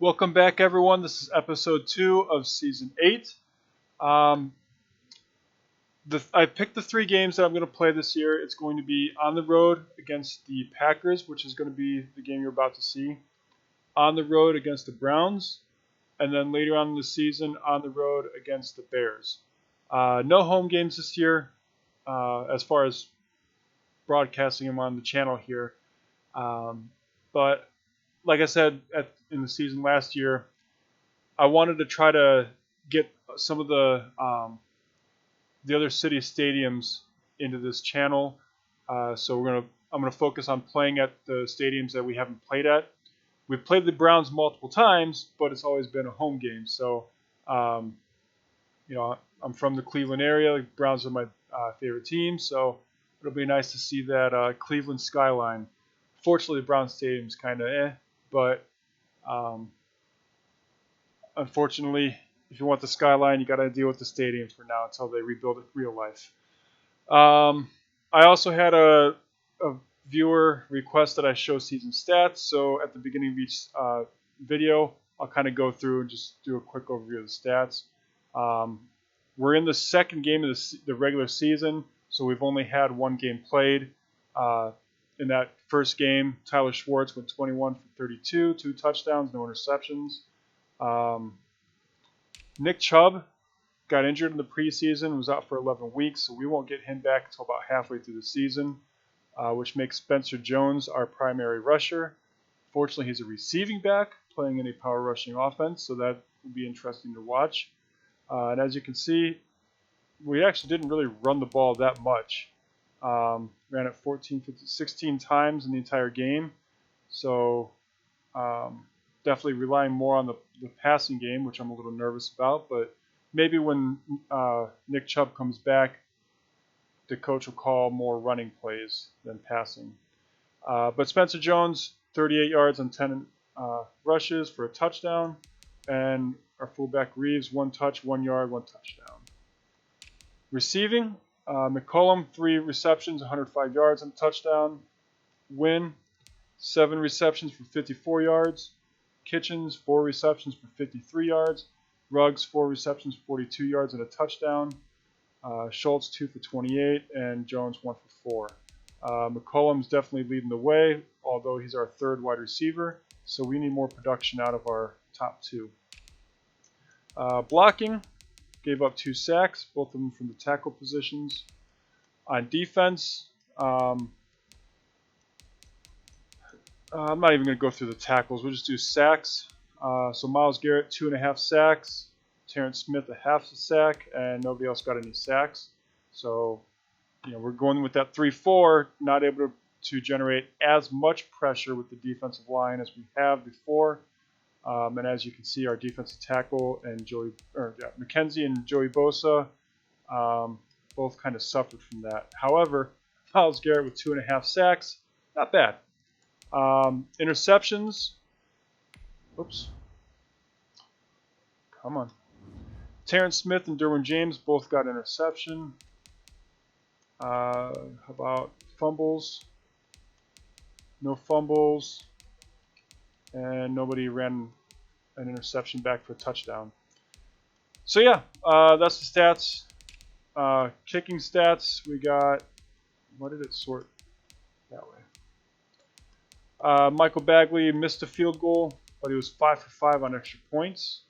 Welcome back, everyone. This is episode 2 of season 8. I picked the 3 games that I'm going to play this year. It's going to be on the road against the Packers, which is going to be the game you're about to see, on the road against the Browns, and then later on in the season on the road against the Bears. No home games this year as far as broadcasting them on the channel here. But like I said in the season last year, I wanted to try to get some of the other city stadiums into this channel. So I'm gonna focus on playing at the stadiums that we haven't played at. We've played the Browns multiple times, but it's always been a home game. So I'm from the Cleveland area. The Browns are my favorite team, so it'll be nice to see that Cleveland skyline. Fortunately, the Browns stadium's kind of but unfortunately, if you want the skyline, you got to deal with the stadium for now until they rebuild it real life. I also had a viewer request that I show season stats, so at the beginning of each video, I'll kind of go through and just do a quick overview of the stats. We're in the second game of the regular season, so we've only had one game played. In that first game, Tyler Schwartz went 21 for 32, 2 touchdowns, no interceptions. Nick Chubb got injured in the preseason, was out for 11 weeks, so we won't get him back until about halfway through the season, which makes Spencer Jones our primary rusher. Fortunately, he's a receiving back playing in a power rushing offense, so that will be interesting to watch. And as you can see, we actually didn't really run the ball that much. Ran it 16 times in the entire game. So definitely relying more on the passing game, which I'm a little nervous about. But maybe when Nick Chubb comes back, the coach will call more running plays than passing. But Spencer Jones, 38 yards on 10 rushes for a touchdown. And our fullback Reeves, 1 touch, 1 yard, 1 touchdown. Receiving, McCollum, 3 receptions, 105 yards and a touchdown. Wynn, 7 receptions for 54 yards. Kitchens, 4 receptions for 53 yards. Ruggs, 4 receptions, 42 yards and a touchdown. Schultz, 2 for 28, and Jones, 1 for 4. McCollum's definitely leading the way, although he's our 3rd wide receiver, so we need more production out of our top 2. Blocking, gave up 2 sacks, both of them from the tackle positions. On defense, I'm not even going to go through the tackles. We'll just do sacks. So Myles Garrett, 2.5 sacks. Terrence Smith, a half a sack, and nobody else got any sacks. So, we're going with that 3-4, not able to generate as much pressure with the defensive line as we have before. And as you can see, our defensive tackle and McKenzie and Joey Bosa both kind of suffered from that. However, Myles Garrett with 2.5 sacks, not bad. Interceptions. Oops. Come on. Terrence Smith and Derwin James both got interception. How about fumbles? No fumbles. And nobody ran an interception back for a touchdown. So yeah, that's the stats. Kicking stats, we got, what did it sort that way? Michael Bagley missed a field goal, but he was 5 for 5 on extra points.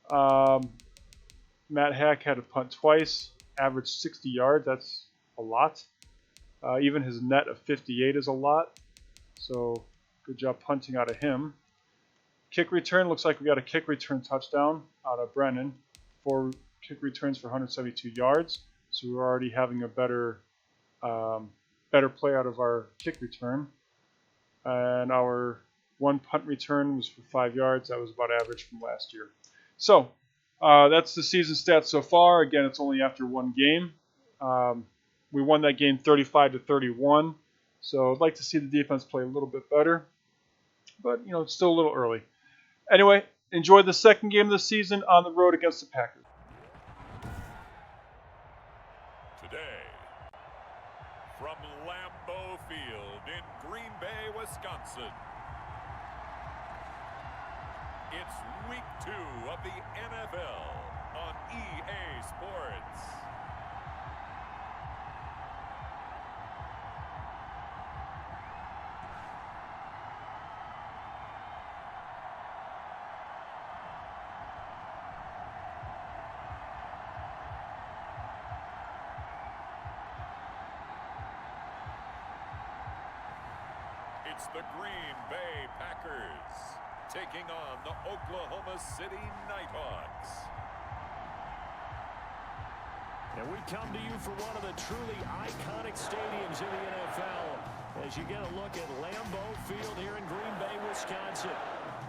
Matt Hack had to punt twice, averaged 60 yards, that's a lot. Even his net of 58 is a lot, so good job punting out of him. Kick return, looks like we got a kick return touchdown out of Brennan. 4 kick returns for 172 yards. So we're already having a better play out of our kick return. And our 1 punt return was for 5 yards. That was about average from last year. So that's the season stats so far. Again, it's only after 1 game. We won that game 35-31. So I'd like to see the defense play a little bit better. But, it's still a little early. Anyway, enjoy the second game of the season on the road against the Packers. Today, from Lambeau Field in Green Bay, Wisconsin, It's week 2 of the NFL on EA Sports. It's the Green Bay Packers taking on the Oklahoma City Nighthawks. And we come to you from one of the truly iconic stadiums in the NFL as you get a look at Lambeau Field here in Green Bay, Wisconsin.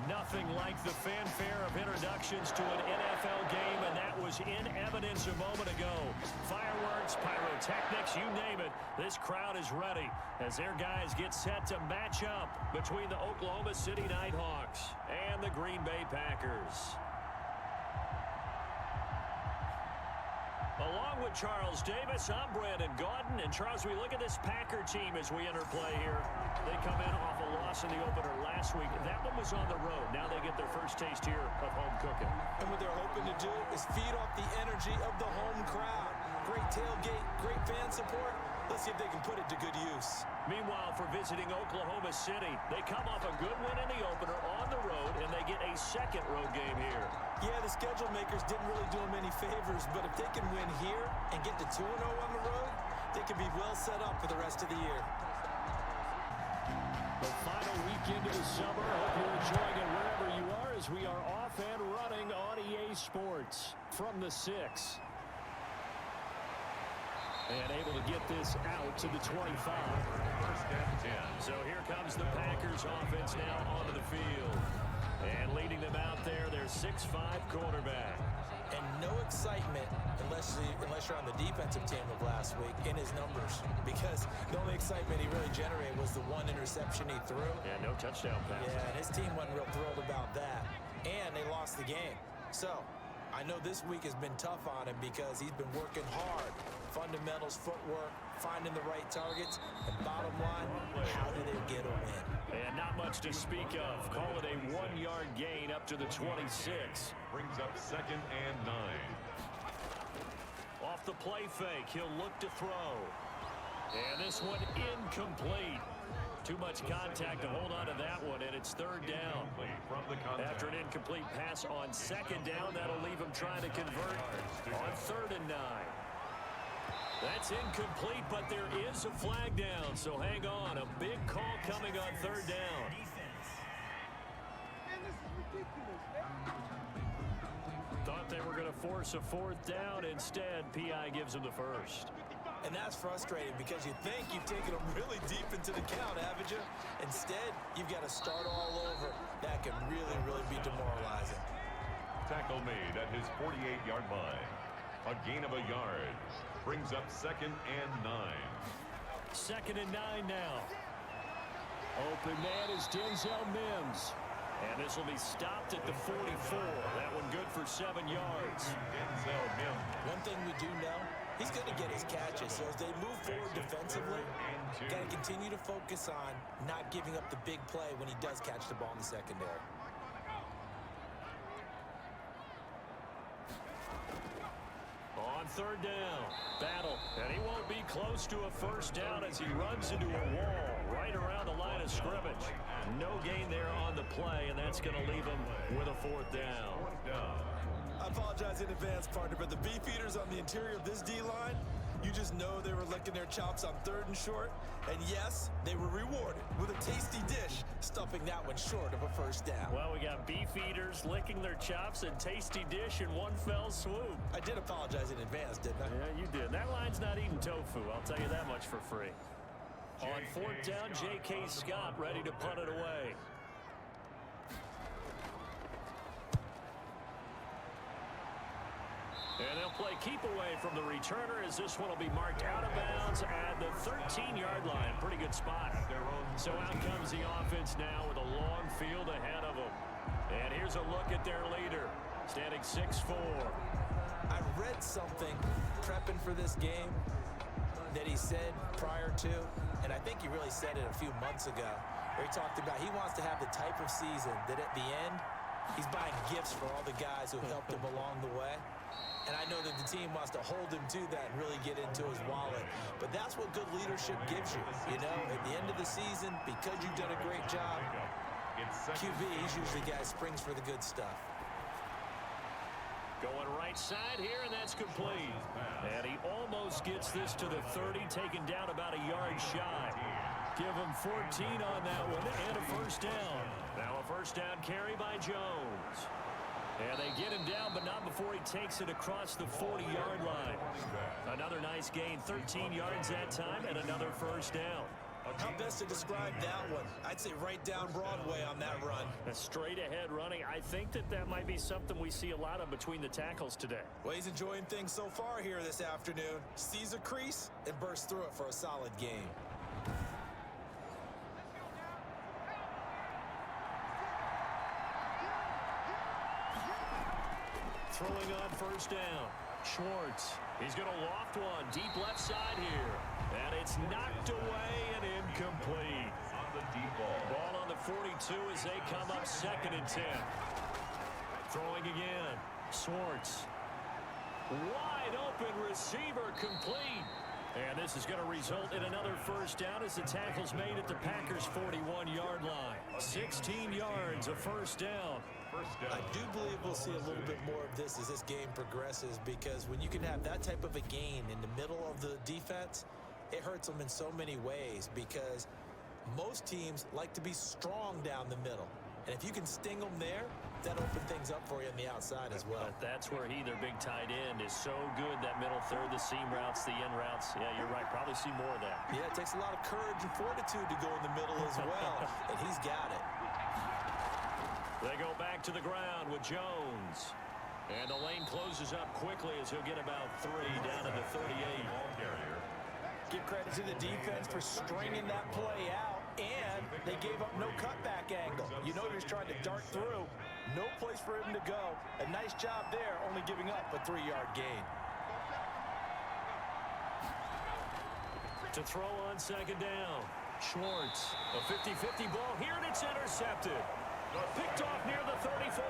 Nothing like the fanfare of introductions to an NFL game, and that was in evidence a moment ago. Fireworks, pyrotechnics, you name it. This crowd is ready as their guys get set to match up between the Oklahoma City Nighthawks and the Green Bay Packers. Along with Charles Davis, I'm Brandon Gaudin. And Charles, we look at this Packer team as we enter play here. They come in off a loss in the opener last week. That one was on the road. Now they get their first taste here of home cooking. And what they're hoping to do is feed off the energy of the home crowd. Great tailgate, great fan support. Let's see if they can put it to good use. Meanwhile, for visiting Oklahoma City, they come off a good win in the opener on the road, and they get a second road game here. Yeah, the schedule makers didn't really do them any favors, but if they can win here and get to 2-0 on the road, they can be well set up for the rest of the year. The final weekend of the summer. Hope you're enjoying it wherever you are as we are off and running on EA Sports from the 6. And able to get this out to the 25. First and 10. So here comes the Packers offense now onto the field. And leading them out there, their 6'5 quarterback. And no excitement unless you're on the defensive team of last week in his numbers. Because the only excitement he really generated was the one interception he threw. Yeah, no touchdown pass. Yeah, and his team wasn't real thrilled about that. And they lost the game. So I know this week has been tough on him because he's been working hard. Fundamentals, footwork, finding the right targets, and bottom line, how do they get a win? And not much to speak of. Call it a 1-yard gain up to the 26. Brings up 2nd and 9. Off the play fake, he'll look to throw. And this one incomplete. Too much contact to hold on to that one, and it's 3rd down. From the contact. After an incomplete pass on 2nd down, that'll leave him trying to convert on 3rd and 9. That's incomplete, but there is a flag down, so hang on. A big call coming on 3rd down. Thought they were going to force a 4th down. Instead, P.I. gives them the first. And that's frustrating because you think you've taken them really deep into the count, haven't you? Instead, you've got to start all over. That can really, really be demoralizing. Tackle made at his 48-yard line. A gain of a yard. Brings up 2nd and 9. 2nd and 9 now. Open man is Denzel Mims. And this will be stopped at the 44. That one good for 7 yards. Denzel Mims. One thing we do know, he's going to get his catches. So as they move forward defensively, got to continue to focus on not giving up the big play when he does catch the ball in the secondary. On 3rd down, battle, and he won't be close to a 1st down as he runs into a wall right around the line of scrimmage. No gain there on the play, and that's going to leave him with a 4th down. I apologize in advance, partner, but the beef eaters on the interior of this D-line, you just know they were licking their chops on 3rd and short. And yes, they were rewarded with a tasty dish, stuffing that one short of a 1st down. Well, we got beef eaters licking their chops and tasty dish in one fell swoop. I did apologize in advance, didn't I? Yeah, you did. That line's not eating tofu, I'll tell you that much for free. On 4th down, J.K. Scott ready to punt it away. And they'll play keep away from the returner as this one will be marked out of bounds at the 13-yard line. Pretty good spot. So out comes the offense now with a long field ahead of them. And here's a look at their leader, standing 6'4". I read something prepping for this game that he said prior to, and I think he really said it a few months ago, where he talked about he wants to have the type of season that at the end, He's buying gifts for all the guys who helped him along the way. And I know that the team wants to hold him to that and really get into his wallet. But that's what good leadership gives you. You know, at the end of the season, because you've done a great job, QB, he's usually the guy who springs for the good stuff. Going right side here, and that's complete. And he almost gets this to the 30, taken down about a yard shy. Give him 14 on that one, and a first down. Now a first down carry by Jones. And they get him down, but not before he takes it across the 40-yard line. Another nice gain, 13 yards that time, and another first down. How best to describe that one? I'd say right down Broadway on that run. A straight-ahead running. I think that might be something we see a lot of between the tackles today. Well, he's enjoying things so far here this afternoon. Sees a crease and bursts through it for a solid game. Throwing on first down. Schwartz. He's going to loft one deep left side here. And it's knocked away and incomplete. On the deep ball. Ball on the 42 as they come up 2nd and 10. Throwing again. Schwartz. Wide open receiver complete. And this is going to result in another first down as the tackle's made at the Packers' 41-yard line. 16 yards, a first down. I do believe we'll see a little bit more of this as this game progresses, because when you can have that type of a gain in the middle of the defense, it hurts them in so many ways, because most teams like to be strong down the middle. And if you can sting them there, that opens things up for you on the outside as well. But that's where their big tight end, is so good, that middle third, the seam routes, the in routes. Yeah, you're right. Probably see more of that. Yeah, it takes a lot of courage and fortitude to go in the middle as well, and he's got it. They go back to the ground with Jones. And the lane closes up quickly as he'll get about 3 down to the 38. Give credit to the defense for stringing that play out, and they gave up no cutback angle. You know he was trying to dart through. No place for him to go. A nice job there, only giving up a 3-yard gain. To throw on second down. Schwartz, a 50-50 ball here, and it's intercepted. Picked off near the 34.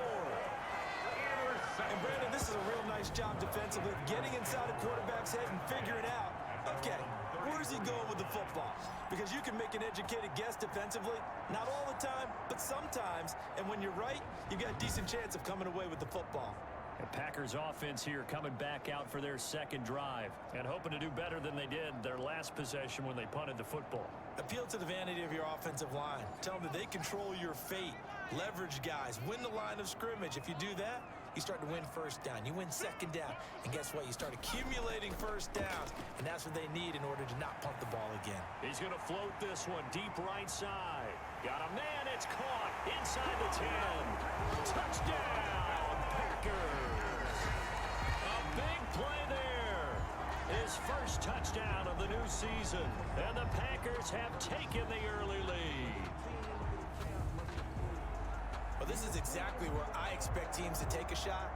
And Brandon, this is a real nice job defensively, getting inside a quarterback's head and figuring out, okay, where's he going with the football? Because you can make an educated guess defensively, not all the time, but sometimes. And when you're right, you've got a decent chance of coming away with the football. The Packers offense here coming back out for their second drive and hoping to do better than they did their last possession when they punted the football. Appeal to the vanity of your offensive line. Tell them that they control your fate. Leverage guys. Win the line of scrimmage. If you do that, you start to win first down. You win second down. And guess what? You start accumulating first downs. And that's what they need in order to not punt the ball again. He's going to float this one deep right side. Got a man. It's caught inside the 10. Touchdown, Packers. A big play there. His first touchdown of the new season. And the Packers have taken the early lead. Well, this is exactly where I expect teams to take a shot.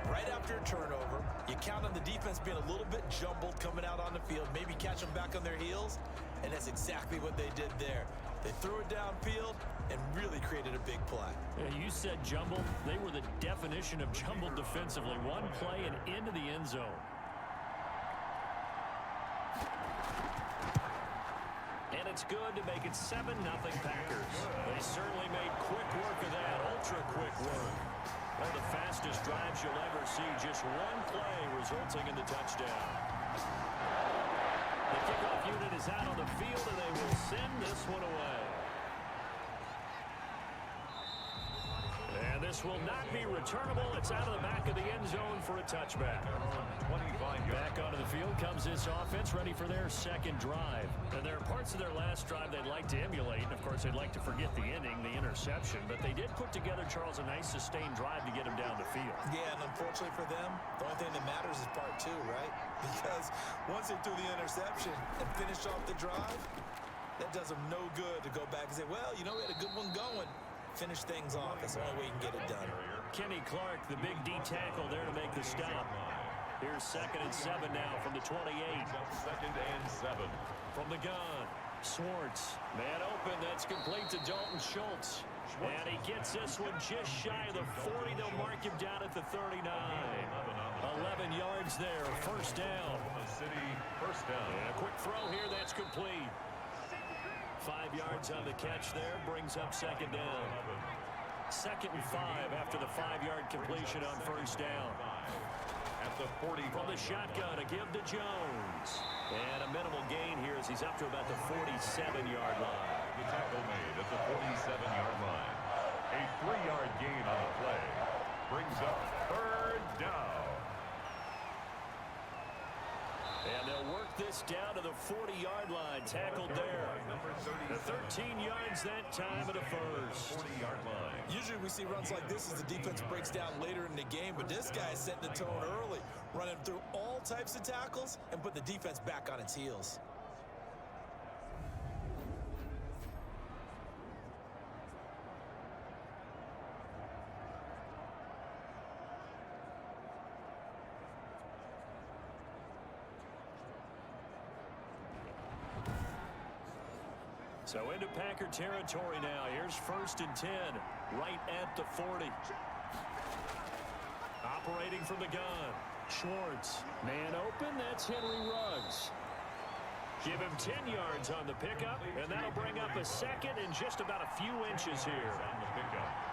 Right after a turnover, you count on the defense being a little bit jumbled coming out on the field, maybe catch them back on their heels, and that's exactly what they did there. They threw it downfield and really created a big play. Yeah, you said jumbled. They were the definition of jumbled defensively. One play and into the end zone. And it's good to make it 7-0 Packers. They certainly made quick work of that, ultra-quick work. One of the fastest drives you'll ever see, just one play resulting in the touchdown. The kickoff unit is out on the field, and they will send this one away. And this will not be returnable. It's out of the back of the end zone for a touchback. Back onto the field comes this offense, ready for their second drive. And there are parts of their last drive they'd like to emulate. And, of course, they'd like to forget the ending, the interception. But they did put together, Charles, a nice sustained drive to get them down the field. Yeah, and unfortunately for them, the only thing that matters is part 2, right? Because once they threw the interception and finished off the drive, that does them no good to go back and say, well, you know, we had a good one going. Finish things off. That's the only way you can get it done. Kenny Clark, the big D tackle there to make the stop. Here's 2nd and 7 now from the 28. 2nd and 7. From the gun. Swartz, man open, that's complete to Dalton Schultz. And he gets this one just shy of the 40. They'll mark him down at the 39. 11 yards there, first down. And a quick throw here, that's complete. 5 yards on the catch there, brings up second down. 2nd and 5 after the 5-yard completion on first down. At the 40. From the shotgun, a give to Jones. And a minimal gain here as he's up to about the 47-yard line. The tackle made at the 47-yard line. A 3-yard gain on the play. Brings up third down. And they'll work this down to the 40-yard line. Tackled there. The 13 yards that time of the first. 40-yard line. Usually we see runs like this as the defense breaks down later in the game, but this guy is setting the tone early, running through all types of tackles and put the defense back on its heels. So into Packer territory now. Here's 1st and 10, right at the 40. Operating from the gun. Schwartz, man open, that's Henry Ruggs. Give him 10 yards on the pickup, and that'll bring up a second and just about a few inches here.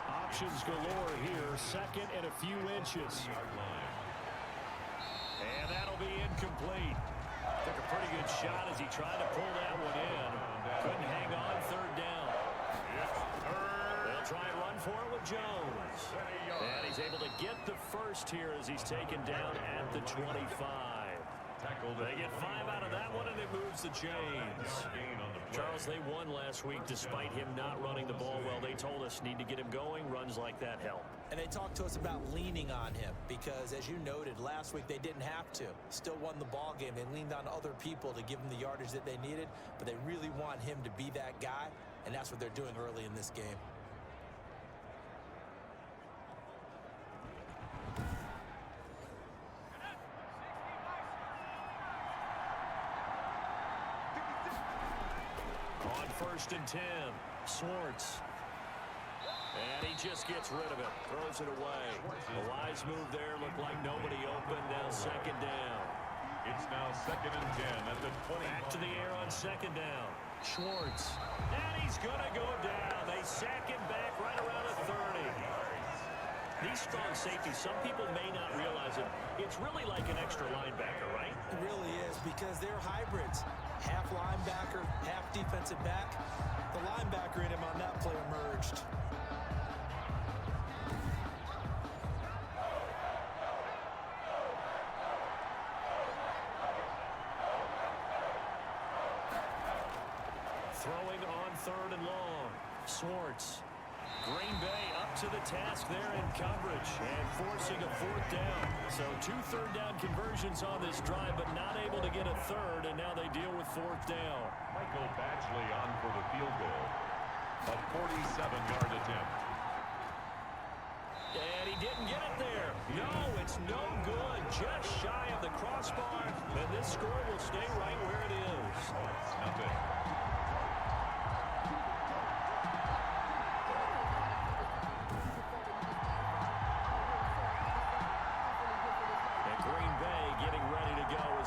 Options galore here, second and a few inches. And that'll be incomplete. Took a pretty good shot as he tried to pull that one in. Couldn't hang on, third down. They'll try and run for it with Jones. And he's able to get the first here as he's taken down at the 25. They get 5 out of that one, and it moves the chains. Charles, they won last week despite him not running the ball well. They told us need to get him going. Runs like that help. And they talked to us about leaning on him because, as you noted, last week they didn't have to. Still won the ball game. They leaned on other people to give them the yardage that they needed, but they really want him to be that guy, and that's what they're doing early in this game. On 1st and 10, Swartz. And he just gets rid of it, throws it away. A wise move there, looked like nobody open, now second down. It's now 2nd and 10 at the 20. Back to the air on second down. Schwartz. And he's going to go down. They sack him back right around the 30. These strong safeties, some people may not realize it. It's really like an extra linebacker, right? It really is because they're hybrids. Half linebacker, half defensive back. The linebacker in him on that play emerged. Throwing on 3rd and long. Swartz. Green Bay up to the task there in coverage and forcing a 4th down. So 2 third-down conversions on this drive, but not able to get a 3rd, and now they deal with 4th down. Michael Badgley on for the field goal. A 47-yard attempt. And he didn't get it there. No, it's no good. Just shy of the crossbar, and this score will stay right where it is. It's nothing.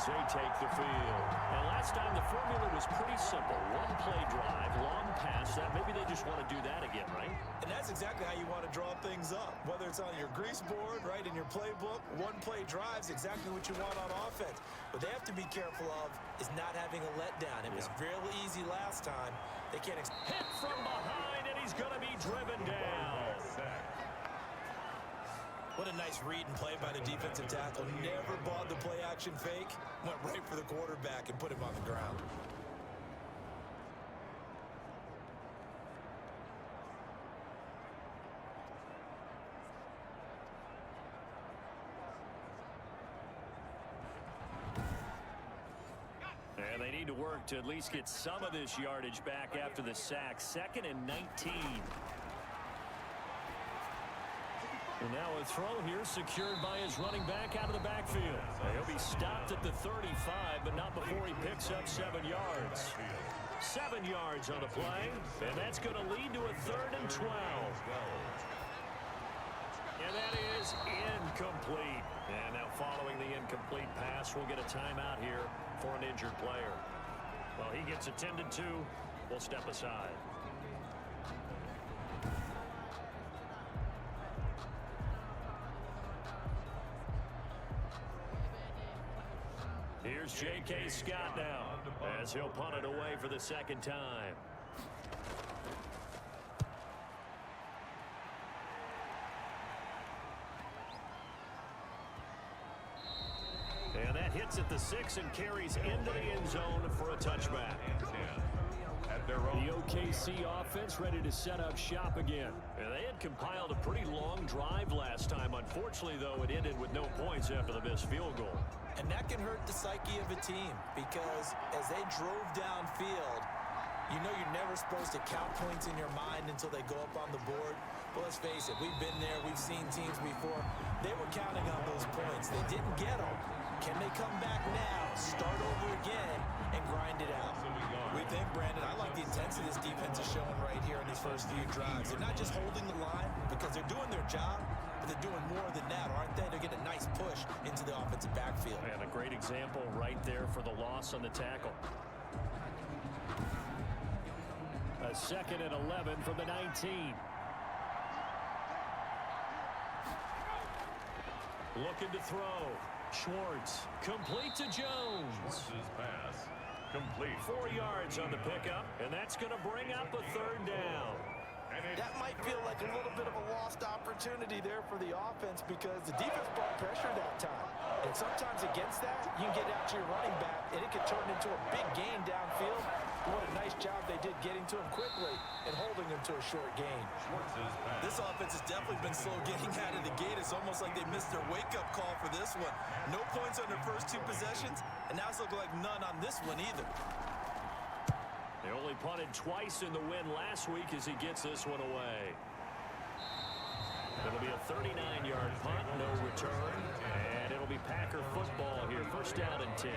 They take the field. And last time the formula was pretty simple. One play drive, long pass. That maybe they just want to do that again, right? And that's exactly how you want to draw things up. Whether it's on your grease board, right, in your playbook, one play drive's exactly what you want on offense. What they have to be careful of is not having a letdown. It was really easy last time. They can't hit from behind, and he's going to be driven down. What a nice read and play by the defensive tackle. Never bought the play-action fake. Went right for the quarterback and put him on the ground. And they need to work to at least get some of this yardage back after the sack. 2nd and 19. And now a throw here secured by his running back out of the backfield. He'll be stopped at the 35, but not before he picks up 7 yards. 7 yards on the play, and that's going to lead to a 3rd and 12. And that is incomplete. And now following the incomplete pass, we'll get a timeout here for an injured player. Well, he gets attended to. We'll step aside. Here's J.K. Scott now as he'll punt it away for the 2nd time. And that hits at the 6 and carries into the end zone for a touchback. The OKC offense ready to set up shop again. And they had compiled a pretty long drive last time. Unfortunately, though, it ended with no points after the missed field goal. And that can hurt the psyche of a team because as they drove downfield, you know you're never supposed to count points in your mind until they go up on the board. But let's face it, we've been there, we've seen teams before. They were counting on those points. They didn't get them. Can they come back now, start over again, and grind it out? We think, Brandon, I like the intensity this defense is showing right here in these first few drives. They're not just holding the line because they're doing their job, but they're doing more than that, aren't they? They're getting a nice push into the offensive backfield. And a great example right there for the loss on the tackle. A 2nd and 11 from the 19. Looking to throw. Schwartz, complete to Jones. Schwartz's pass, complete. 4 yards on the pickup, and that's going to bring up a 3rd down. That might feel like a little bit of a lost opportunity there for the offense because the defense brought pressure that time. And sometimes against that, you can get out to your running back, and it could turn into a big gain downfield. What a nice job they did getting to him quickly and holding him to a short gain. This offense has definitely been slow getting out of the gate. It's almost like they missed their wake-up call for this one. No points on their first 2 possessions, and now it's looking like none on this one either. They only punted twice in the win last week as he gets this one away. It'll be a 39-yard punt, no return, and it'll be Packer football here. 1st down and 10.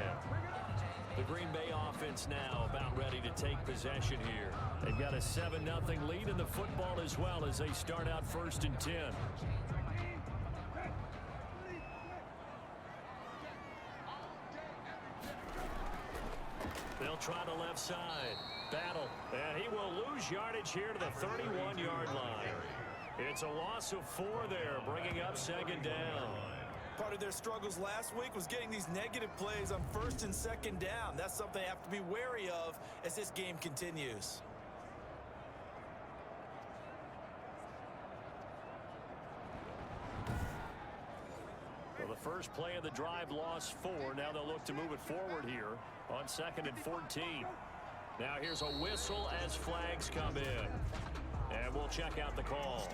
The Green Bay offense now about ready to take possession here. They've got a 7-0 lead in the football as well as they start out 1st and 10. They'll try the left side. Battle. And he will lose yardage here to the 31-yard line. It's a loss of 4 there, bringing up 2nd down. Part of their struggles last week was getting these negative plays on 1st and 2nd down. That's something they have to be wary of as this game continues. Well, the first play of the drive lost 4. Now they'll look to move it forward here on 2nd and 14. Now here's a whistle as flags come in. And we'll check out the call.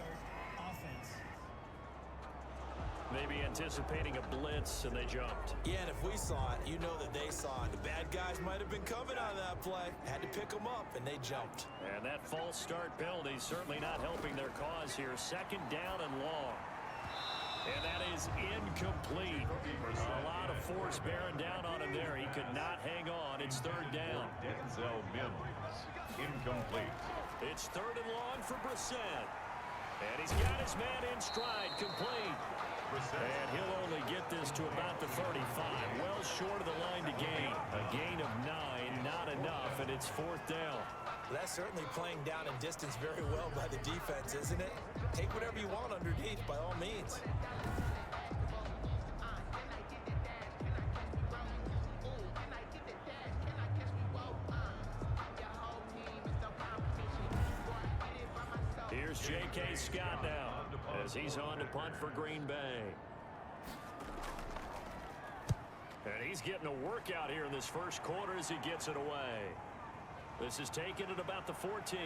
Maybe anticipating a blitz, and they jumped. Yeah, and if we saw it, you know that they saw it. The bad guys might have been coming on that play. Had to pick them up, and they jumped. And that false start penalty certainly not helping their cause here. 2nd down and long. And that is incomplete. A lot of force bearing down on him there. He could not hang on. It's 3rd down. Denzel Mims, incomplete. It's 3rd and long for Brissett. And he's got his man in stride, complete. And he'll only get this to about the 35. Well short of the line to gain. A gain of 9, not enough, and it's 4th down. That's certainly playing down in distance very well by the defense, isn't it? Take whatever you want underneath, by all means. Here's J.K. Scott now as he's on to punt for Green Bay. And he's getting a workout here in this first quarter as he gets it away. This is taken at about the 14.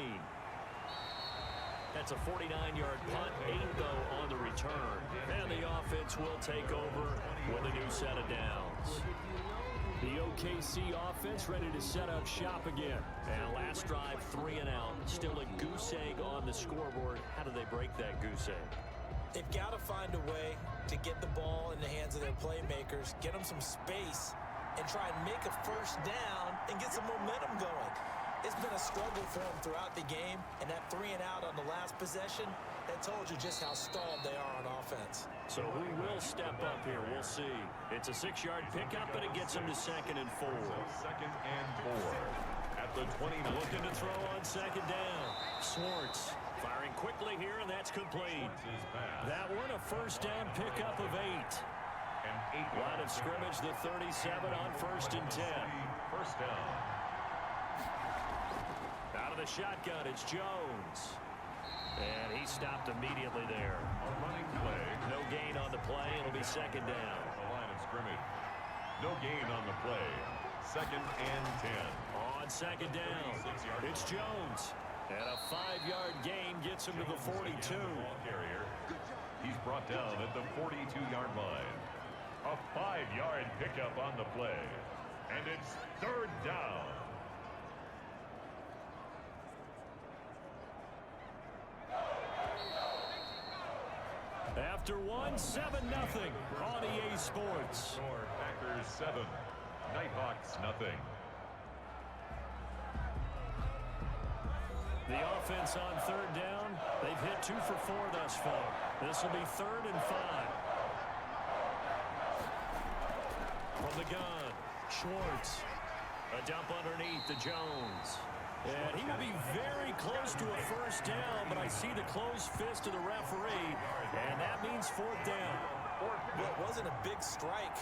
That's a 49-yard punt, 8 though on the return. And the offense will take over with a new set of downs. The OKC offense ready to set up shop again. And last drive, 3 and out. Still a goose egg on the scoreboard. How do they break that goose egg? They've got to find a way to get the ball in the hands of their playmakers, get them some space, and try and make a 1st down and get some momentum going. It's been a struggle for them throughout the game, and that 3 and out on the last possession, that told you just how stalled they are on offense. So who will step up here? We'll see. It's a 6-yard pickup, and it gets them to 2nd and 4. Second and 4 at the 29. Looking to throw on 2nd down. Swartz firing quickly here, and that's complete. That one a 1st down pickup of 8. Line of scrimmage, the 37 on 1st and 10. First down. Out of the shotgun, it's Jones. And he stopped immediately there. A running play. No gain on the play. It'll be 2nd down. The line of scrimmage. No gain on the play. 2nd and 10. On 2nd down, it's Jones. And a 5-yard gain gets him to the 42. Ball carrier. He's brought down at the 42-yard line. A 5-yard pickup on the play. And it's 3rd down. After one, 7-0 on EA Sports. Score Packers 7. Nighthawks nothing. The offense on 3rd down. They've hit 2 for 4 thus far. This will be 3rd and 5. From the gun, Schwartz. A dump underneath to Jones. And he will be very close to a 1st down, but I see the closed fist of the referee, and that means 4th down. Well, it wasn't a big strike,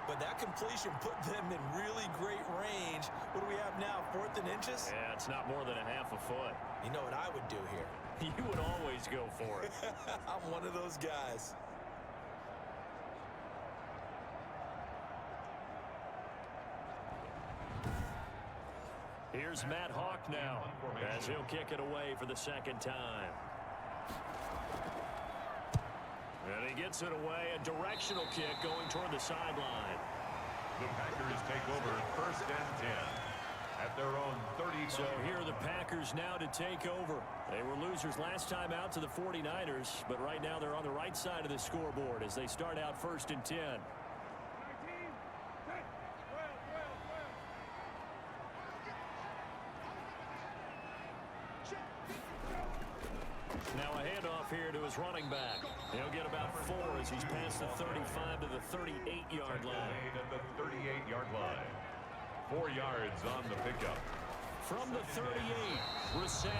but that completion put them in really great range. What do we have now, 4th and inches? Yeah, it's not more than a half a foot. You know what I would do here? You would always go for it. I'm one of those guys. Here's Matt Hawk now as he'll kick it away for the 2nd time. And he gets it away, a directional kick going toward the sideline. The Packers take over 1st and 10 at their own 30. So here are the Packers now to take over. They were losers last time out to the 49ers, but right now they're on the right side of the scoreboard as they start out 1st and 10. Now a handoff here to his running back. He'll get about 4 as he's past the 35 to the 38-yard line. At the 38-yard line. 4 yards on the pickup. From the 38, Brissett.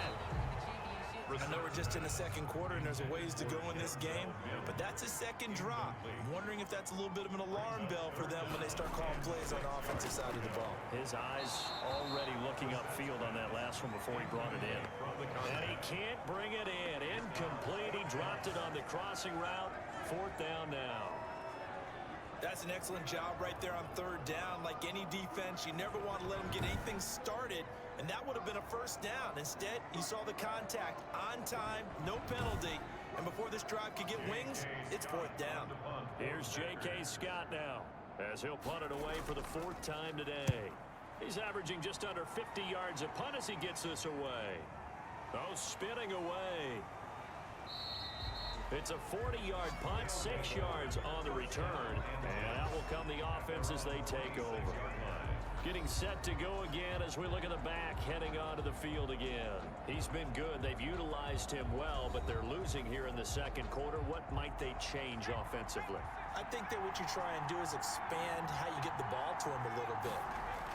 I know we're just in the 2nd quarter and there's a ways to go in this game, but that's a 2nd drop. I'm wondering if that's a little bit of an alarm bell for them when they start calling plays on the offensive side of the ball. His eyes already looking upfield on that last one before he brought it in. And he can't bring it in. Incomplete. He dropped it on the crossing route. 4th down now. That's an excellent job right there on 3rd down. Like any defense, you never want to let them get anything started, and that would have been a 1st down. Instead, you saw the contact on time, no penalty, and before this drive could get wings, it's 4th down. Here's J.K. Scott now as he'll punt it away for the 4th time today. He's averaging just under 50 yards a punt as he gets this away. Oh, spinning away. It's a 40-yard punt, 6 yards on the return. And out will come the offense as they take over. Getting set to go again as we look at the back, heading onto the field again. He's been good. They've utilized him well, but they're losing here in the 2nd quarter. What might they change offensively? I think that what you try and do is expand how you get the ball to him a little bit.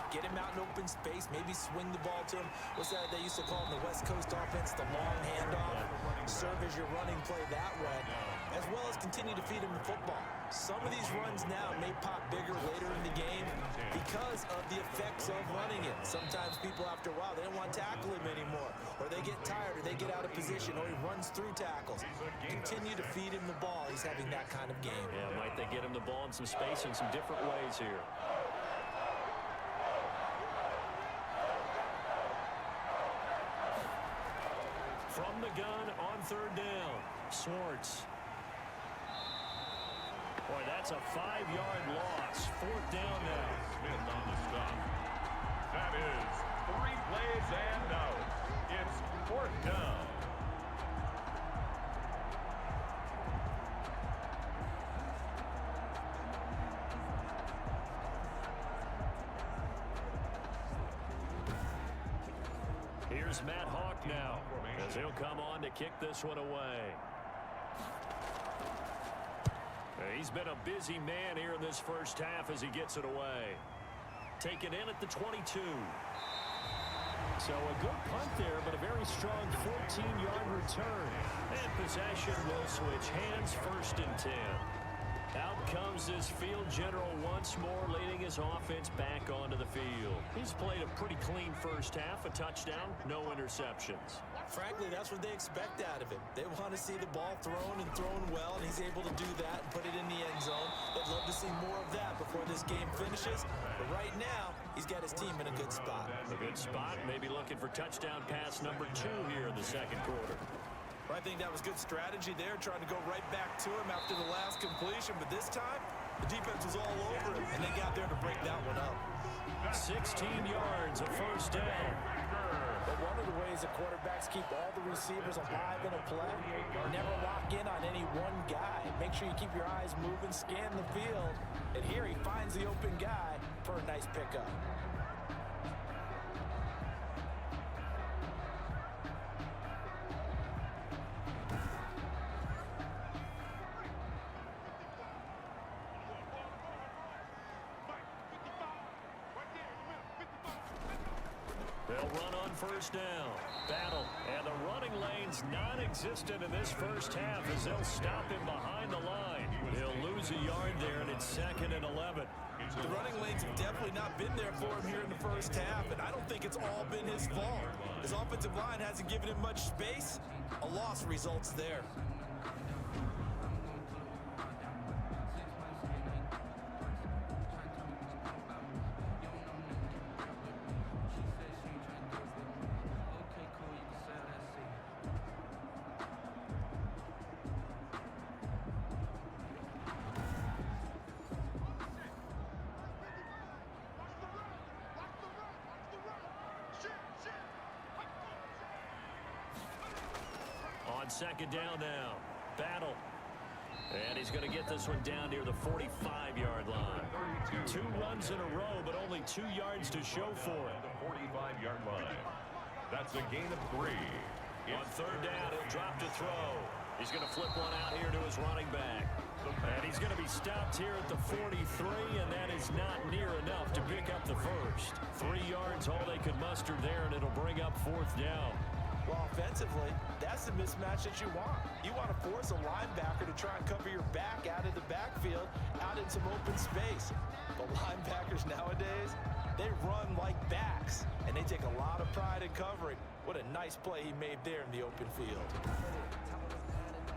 Get him out in open space, maybe swing the ball to him. What's that they used to call in the West Coast offense, the long handoff? Serve as your running play that way, as well as continue to feed him the football. Some of these runs now may pop bigger later in the game because of the effects of running it. Sometimes people, after a while, they don't want to tackle him anymore, or they get tired, or they get out of position, or he runs through tackles. Continue to feed him the ball. He's having that kind of game. Yeah, might they get him the ball in some space in some different ways here. From the gun on 3rd down, Swartz. Boy, that's a 5-yard loss. 4th down now. Smith on the stop. That is 3 plays and out. It's 4th down. Here's Matt Hawk now, as he'll come on to kick this one away. He's been a busy man here in this first half as he gets it away. Taken in at the 22. So a good punt there, but a very strong 14-yard return. And possession will switch hands, 1st and 10. Out comes his field general once more, leading his offense back onto the field. He's played a pretty clean first half, a touchdown, no interceptions. Frankly, that's what they expect out of him. They want to see the ball thrown and thrown well, and he's able to do that and put it in the end zone. They'd love to see more of that before this game finishes. But right now, he's got his team in a good spot. A good spot, maybe looking for touchdown pass number 2 here in the second quarter. I think that was good strategy there, trying to go right back to him after the last completion. But this time, the defense was all over him, and they got there to break that one up. 16 yards, a 1st down. But one of the ways the quarterbacks keep all the receivers alive in a play, never lock in on any one guy. Make sure you keep your eyes moving, scan the field. And here he finds the open guy for a nice pickup. They'll run on 1st down. Battle. And the running lane's non-existent in this first half as they'll stop him behind the line. He'll lose a yard there, and it's 2nd and 11. The running lanes have definitely not been there for him here in the first half, and I don't think it's all been his fault. His offensive line hasn't given him much space. A loss results there. On 2nd down now. Battle. And he's going to get this one down near the 45-yard line. 2 runs in a row, but only 2 yards to show for it. The 45-yard line. That's a gain of 3. On 3rd down, he'll drop to throw. He's going to flip one out here to his running back. And he's going to be stopped here at the 43, and that is not near enough to pick up the first. 3 yards, all they could muster there, and it'll bring up 4th down. Well, offensively, that's the mismatch that you want. You want to force a linebacker to try and cover your back out of the backfield, out in some open space. But linebackers nowadays, they run like backs, and they take a lot of pride in covering. What a nice play he made there in the open field.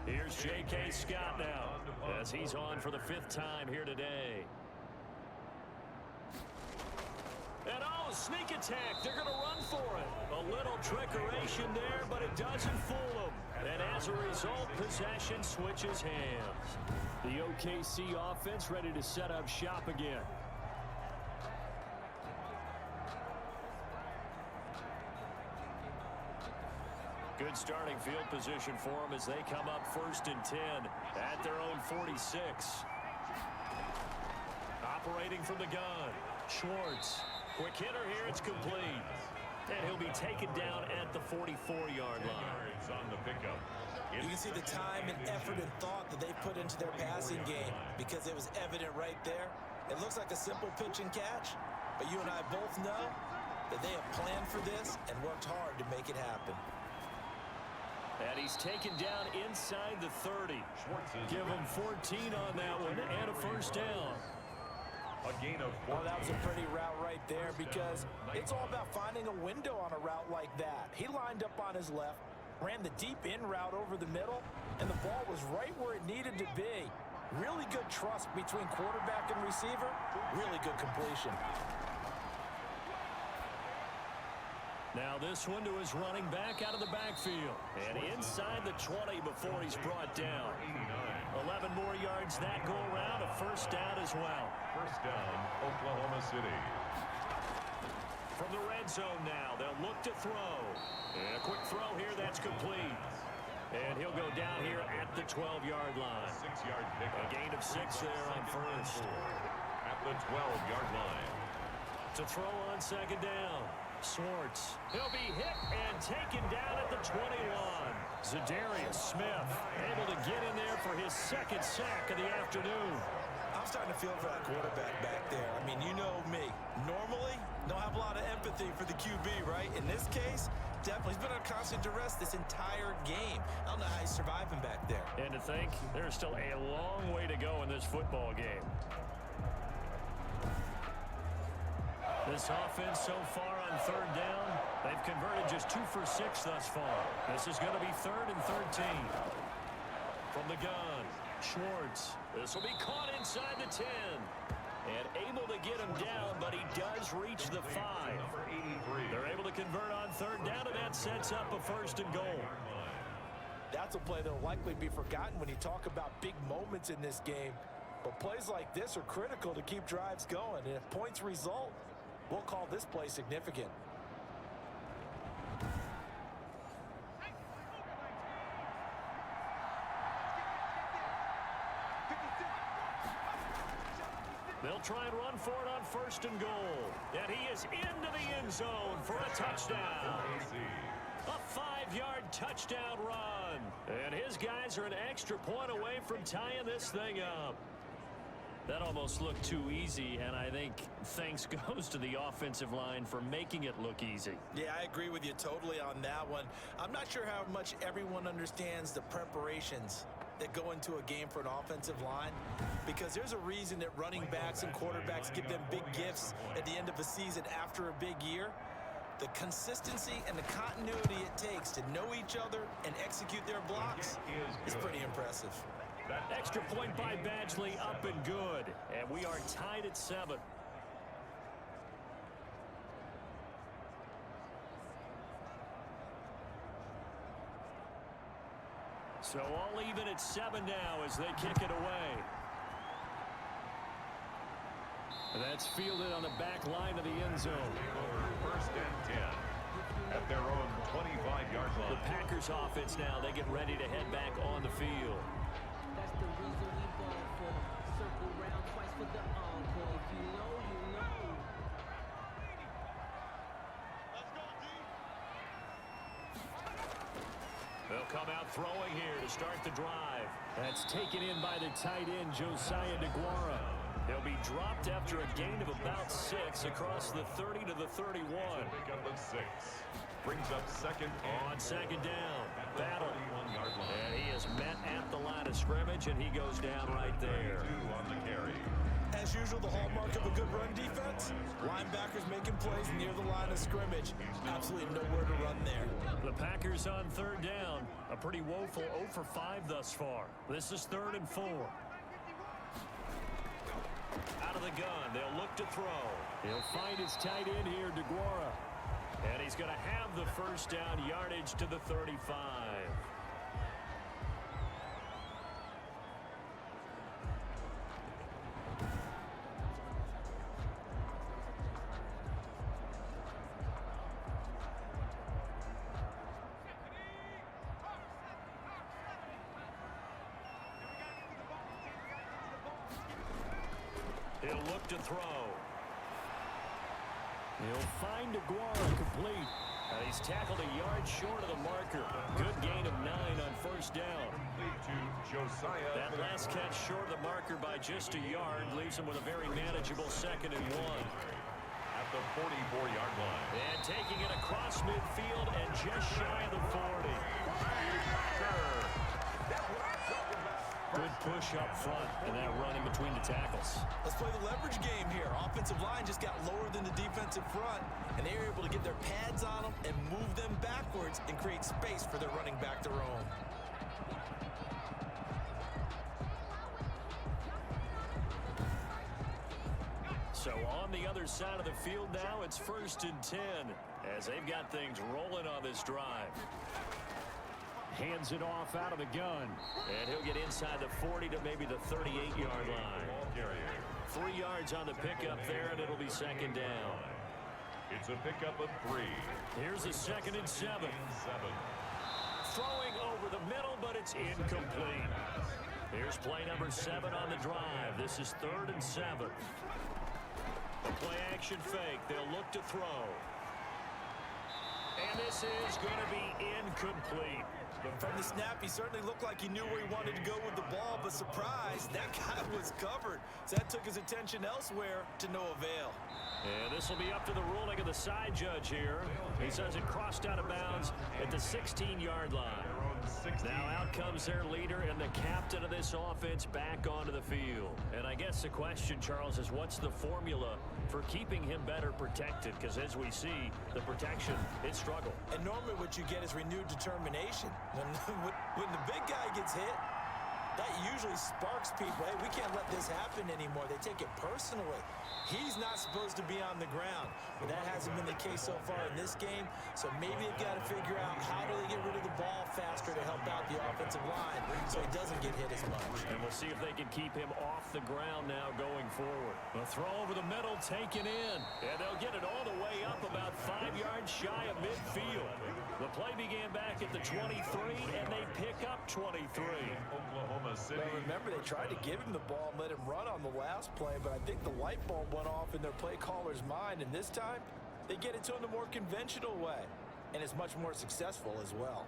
Here's J.K. Scott now, as he's on for the 5th time here today. And sneak attack. They're going to run for it. A little trickeration there, but it doesn't fool them. And as a result, possession switches hands. The OKC offense ready to set up shop again. Good starting field position for them as they come up 1st and 10 at their own 46. Operating from the gun, Schwartz. Quick hitter here, it's complete. And he'll be taken down at the 44-yard line. On the pickup. You can see the time and effort and thought that they put into their passing game because it was evident right there. It looks like a simple pitch and catch, but you and I both know that they have planned for this and worked hard to make it happen. And he's taken down inside the 30. Give him 14 on that one and a 1st down. A gain of 4. Well, that was a pretty route right there because it's all about finding a window on a route like that. He lined up on his left, ran the deep in route over the middle, and the ball was right where it needed to be. Really good trust between quarterback and receiver. Really good completion. Now this one to his running back out of the backfield. And inside the 20 before he's brought down. 11 more yards that go around. A 1st down as well. 1st down, Oklahoma City. From the red zone now, they'll look to throw. And a quick throw here, that's complete. And he'll go down here at the 12-yard line. 6-yard pickup. A gain of 6 there on 1st. At the 12-yard line. To throw on 2nd down. Swartz. He'll be hit and taken down at the 21. Zadarius Smith able to get in there for his second sack of the afternoon. I'm starting to feel for that quarterback back there. I mean, you know me. Normally, don't have a lot of empathy for the QB, right? In this case, definitely. He's been under constant duress this entire game. I don't know how he's surviving back there. And to think, there's still a long way to go in this football game. This offense so far on third down, they've converted just 2 for 6 thus far. This is going to be 3rd and 13. From the gun, Schwartz. This will be caught inside the 10. And able to get him down, but he does reach the 5. They're able to convert on third down, and that sets up a 1st and goal. That's a play that'll likely be forgotten when you talk about big moments in this game. But plays like this are critical to keep drives going. And if points result, we'll call this play significant. They'll try and run for it on 1st and goal. And he is into the end zone for a touchdown. A 5-yard touchdown run. And his guys are an extra point away from tying this thing up. That almost looked too easy, and I think thanks goes to the offensive line for making it look easy. Yeah, I agree with you totally on that one. I'm not sure how much everyone understands the preparations that go into a game for an offensive line, because there's a reason that running backs and quarterbacks give them big gifts at the end of a season after a big year. The consistency and the continuity it takes to know each other and execute their blocks is pretty impressive. Extra point by Badgley, up and good. And we are tied at 7. So all even at 7 now as they kick it away. That's fielded on the back line of the end zone. 1st and 10 at their own 25-yard line. The Packers offense now, they get ready to head back on the field. That's the reason we ball for. Circle round twice for the encore. If you know, you know. They'll come out throwing here to start the drive. That's taken in by the tight end, Josiah DeGuara. He'll be dropped after a gain of about 6 across the 30 to the 31. Pick up of 6. Brings up 2nd on 2nd down. Battle. 41-yard line. And he is met at the line of scrimmage, and he goes down right there. 2 on the carry. As usual, the hallmark of a good run defense, linebackers making plays near the line of scrimmage. Absolutely nowhere to run there. The Packers on third down. A pretty woeful 0 for 5 thus far. This is 3rd and 4. Out of the gun, they'll look to throw. He'll find his tight end here, DeGuara. And he's going to have the 1st down, yardage to the 35. He'll look to throw. He'll find DeGuara complete. He's tackled a yard short of the marker. Good gain of 9 on 1st down. To Josiah. That last catch short of the marker by just a yard leaves him with a very manageable 2nd and 1. At the 44-yard line. And taking it across midfield and just shy of the 40. Good push up front and that run in between the tackles. Let's play the leverage game here. Offensive line just got lower than the defensive front, and they were able to get their pads on them and move them backwards and create space for their running back to roam. So on the other side of the field now, it's 1st and 10 as they've got things rolling on this drive. Hands it off out of the gun. And he'll get inside the 40 to maybe the 38-yard line. 3 yards on the pickup there, and it'll be 2nd down. It's a pickup of 3. Here's a 2nd and 7. Throwing over the middle, but it's incomplete. Here's play number 7 on the drive. This is 3rd and 7. A play action fake. They'll look to throw. And this is going to be incomplete. From the snap, he certainly looked like he knew where he wanted to go with the ball, but surprise, that guy was covered. So that took his attention elsewhere to no avail. And this will be up to the ruling of the side judge here. He says it crossed out of bounds at the 16-yard line. Now out comes their leader and the captain of this offense back onto the field. And I guess the question, Charles, is what's the formula for keeping him better protected? Because as we see, the protection, it struggled. And normally what you get is renewed determination. When the big guy gets hit, that usually sparks people. Hey, we can't let this happen anymore. They take it personally. He's not supposed to be on the ground. But that hasn't been the case so far in this game. So maybe they've got to figure out how do they get rid of the ball faster to help out the offensive line so he doesn't get hit as much. And we'll see if they can keep him off the ground now going forward. A throw over the middle taken in. And they'll get it all the way up about 5 yards shy of midfield. The play began back at the 23, and they pick up 23. Oklahoma City. Well, remember, they tried to give him the ball and let him run on the last play, but I think the light bulb went off in their play caller's mind, and this time they get it to him the more conventional way, and it's much more successful as well.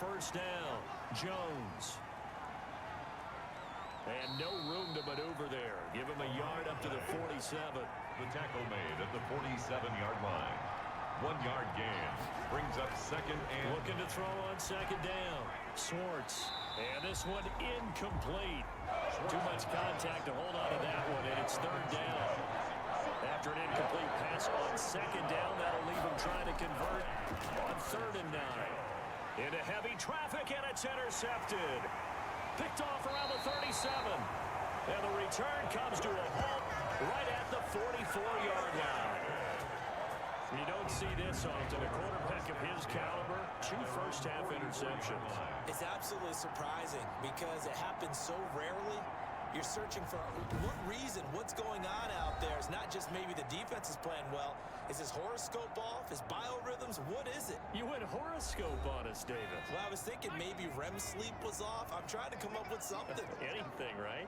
First down, Jones. And no room to maneuver there. Give him a yard up to the 47. The tackle made at the 47-yard line. 1 yard gain. Brings up second and... Looking to throw on second down. Swartz. And this one incomplete. Too much contact to hold on to that one, and it's third down. After an incomplete pass on second down, that'll leave him trying to convert on 3rd and 9. Into heavy traffic, and it's intercepted. Picked off around the 37. And the return comes to a halt right at the 44-yard line. You don't see this often. A quarterback of his caliber, 2 first-half interceptions. It's absolutely surprising because it happens so rarely. You're searching for what reason, what's going on out there. It's not just maybe the defense is playing well. Is his horoscope off? His biorhythms? What is it? You went horoscope on us, David. Well, I was thinking maybe REM sleep was off. I'm trying to come up with something. Anything, right?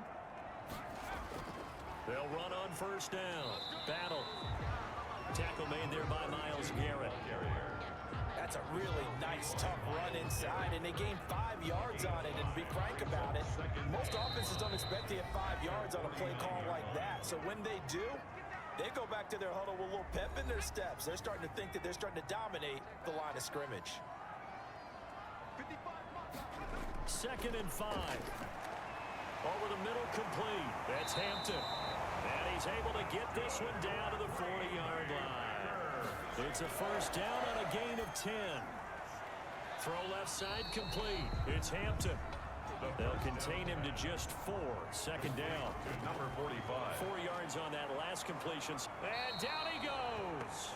They'll run on first down. Battle. Tackle made there by Myles Garrett. That's a really nice, tough run inside, and they gained 5 yards on it, and to be frank about it, most offenses don't expect to get 5 yards on a play call like that. So when they do, they go back to their huddle with a little pep in their steps. They're starting to think that they're starting to dominate the line of scrimmage. 2nd and 5. Over the middle, complete. That's Hampton. And he's able to get this one down to the 40-yard line. It's a first down on a gain of 10. Throw left side, complete. It's Hampton. They'll contain him to just 4. 2nd down. Number 45. 4 yards on that last completion. And down he goes.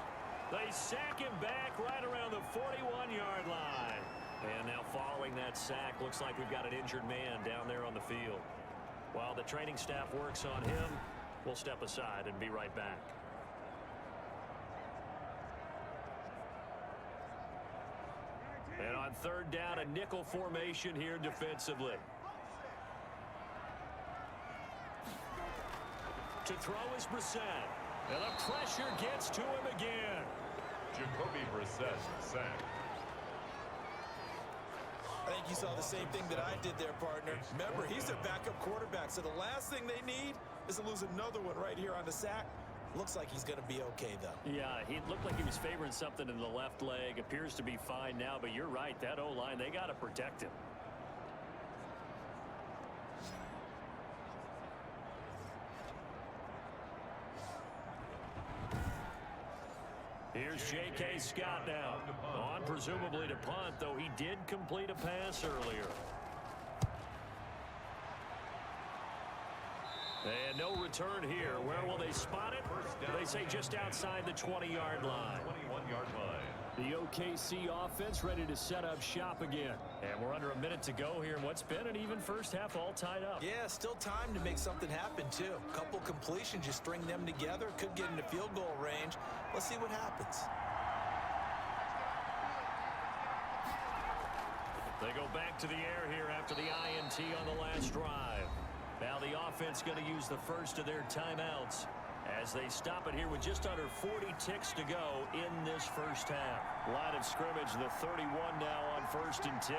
They sack him back right around the 41-yard line. And now following that sack, looks like we've got an injured man down there on the field. While the training staff works on him, we'll step aside and be right back. And on 3rd down, a nickel formation here defensively. To throw is Brissett. And the pressure gets to him again. Jacoby Brissett sacked. I think you saw the same thing that I did there, partner. Remember, he's their backup quarterback, so the last thing they need is to lose another one right here on the sack. Looks like he's going to be okay, though. Yeah, he looked like he was favoring something in the left leg. Appears to be fine now, but you're right. That O-line, they got to protect him. Here's J.K. Scott now. On presumably to punt, though he did complete a pass earlier. And no return here. Where will they spot it? They say just outside the 20-yard line. 21-yard line. The OKC offense ready to set up shop again. And we're under a minute to go here in what's been an even first half, all tied up. Yeah, still time to make something happen, too. Couple completions, you string them together, could get into field goal range. Let's see what happens. They go back to the air here after the INT on the last drive. Now the offense going to use the first of their timeouts as they stop it here with just under 40 ticks to go in this first half. Line of scrimmage, the 31 now on 1st and 10.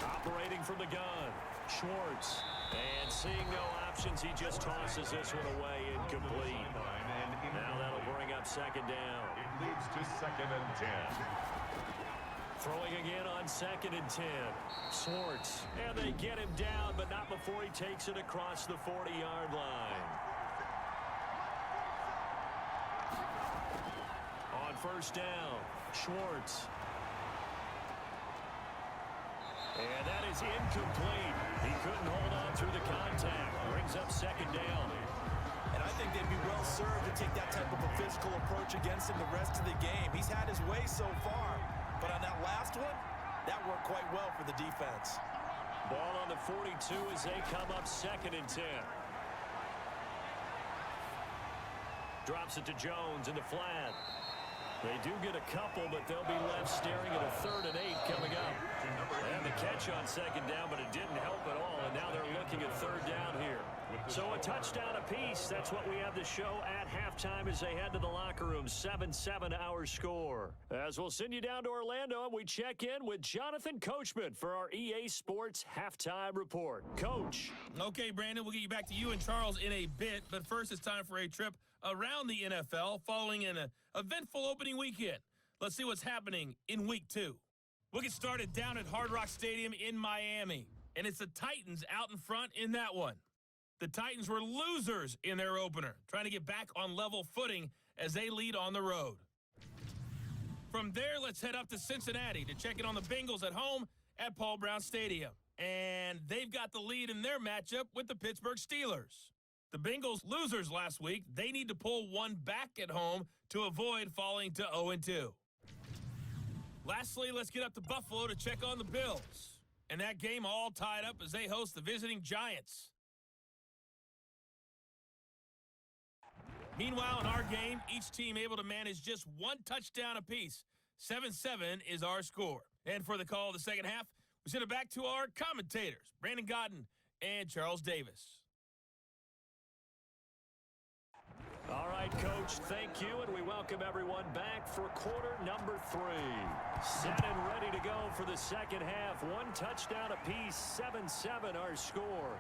Operating from the gun, Schwartz. And seeing no options, he just tosses this one away incomplete. Now that'll bring up 2nd down. It leads to 2nd and 10. Throwing again on 2nd and 10. Schwartz. And they get him down, but not before he takes it across the 40-yard line. On 1st down, Schwartz. And that is incomplete. He couldn't hold on through the contact. Brings up 2nd down. And I think they'd be well served to take that type of a physical approach against him the rest of the game. He's had his way so far. But on that last one, that worked quite well for the defense. Ball on the 42 as they come up 2nd and 10. Drops it to Jones in the flat. They do get a couple, but they'll be left staring at a 3rd and 8 coming up. And the catch on 2nd down, but it didn't help at all. And now they're looking at 3rd down here. So a touchdown apiece. That's what we have to show at halftime as they head to the locker room. 7-7 our score. As we'll send you down to Orlando, and we check in with Jonathan Coachman for our EA Sports Halftime Report. Coach. Okay, Brandon, we'll get you back to you and Charles in a bit. But first, it's time for a trip around the NFL following an eventful opening weekend. Let's see what's happening in Week 2. We'll get started down at Hard Rock Stadium in Miami. And it's the Titans out in front in that one. The Titans were losers in their opener, trying to get back on level footing as they lead on the road. From there, let's head up to Cincinnati to check in on the Bengals at home at Paul Brown Stadium. And they've got the lead in their matchup with the Pittsburgh Steelers. The Bengals losers last week. They need to pull one back at home to avoid falling to 0-2. Lastly, let's get up to Buffalo to check on the Bills. And that game all tied up as they host the visiting Giants. Meanwhile, in our game, each team able to manage just one touchdown apiece. 7-7 is our score. And for the call of the second half, we send it back to our commentators, Brandon Godden and Charles Davis. All right, Coach, thank you, and we welcome everyone back for quarter number 3. Set and ready to go for the second half. One touchdown apiece, 7-7 our score.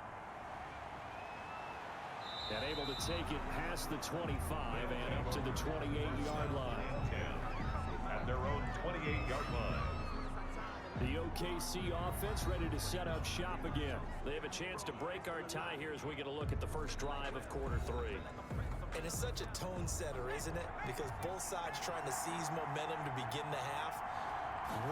And able to take it past the 25 and up to the 28-yard line. At their own 28-yard line. The OKC offense ready to set up shop again. They have a chance to break our tie here as we get a look at the first drive of quarter 3. And it's such a tone setter, isn't it? Because both sides trying to seize momentum to begin the half.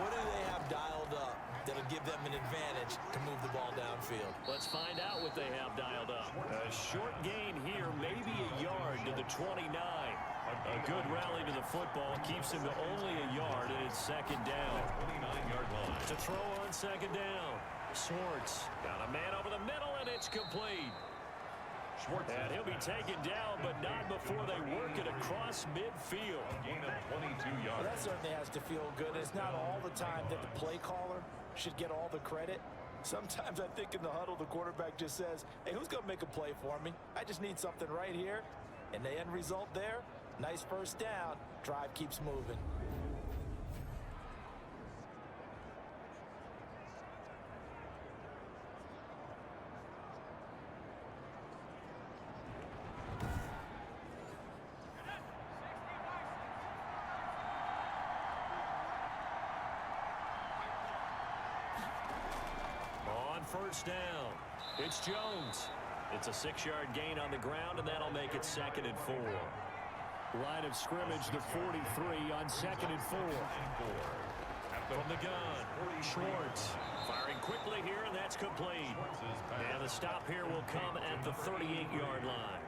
What do they have dialed up that'll give them an advantage to move the ball downfield? Let's find out what they have dialed up. A short gain here, maybe a yard to the 29. A good rally to the football keeps him to only a yard, and it's 2nd down. 29-yard line. To throw on 2nd down. Schwartz got a man over the middle, and it's complete. Schwartz. And he'll be taken down, but not before they work it across midfield. Gain of 22 yards. Well, that certainly has to feel good. It's not all the time that the play caller should get all the credit. Sometimes I think in the huddle, the quarterback just says, hey, who's going to make a play for me? I just need something right here. And the end result there, nice first down. Drive keeps moving. First down. It's Jones. It's a 6-yard gain on the ground, and that'll make it 2nd and 4. Line of scrimmage, the 43 on 2nd and 4. From the gun, Schwartz firing quickly here, and that's complete. And the stop here will come at the 38-yard line.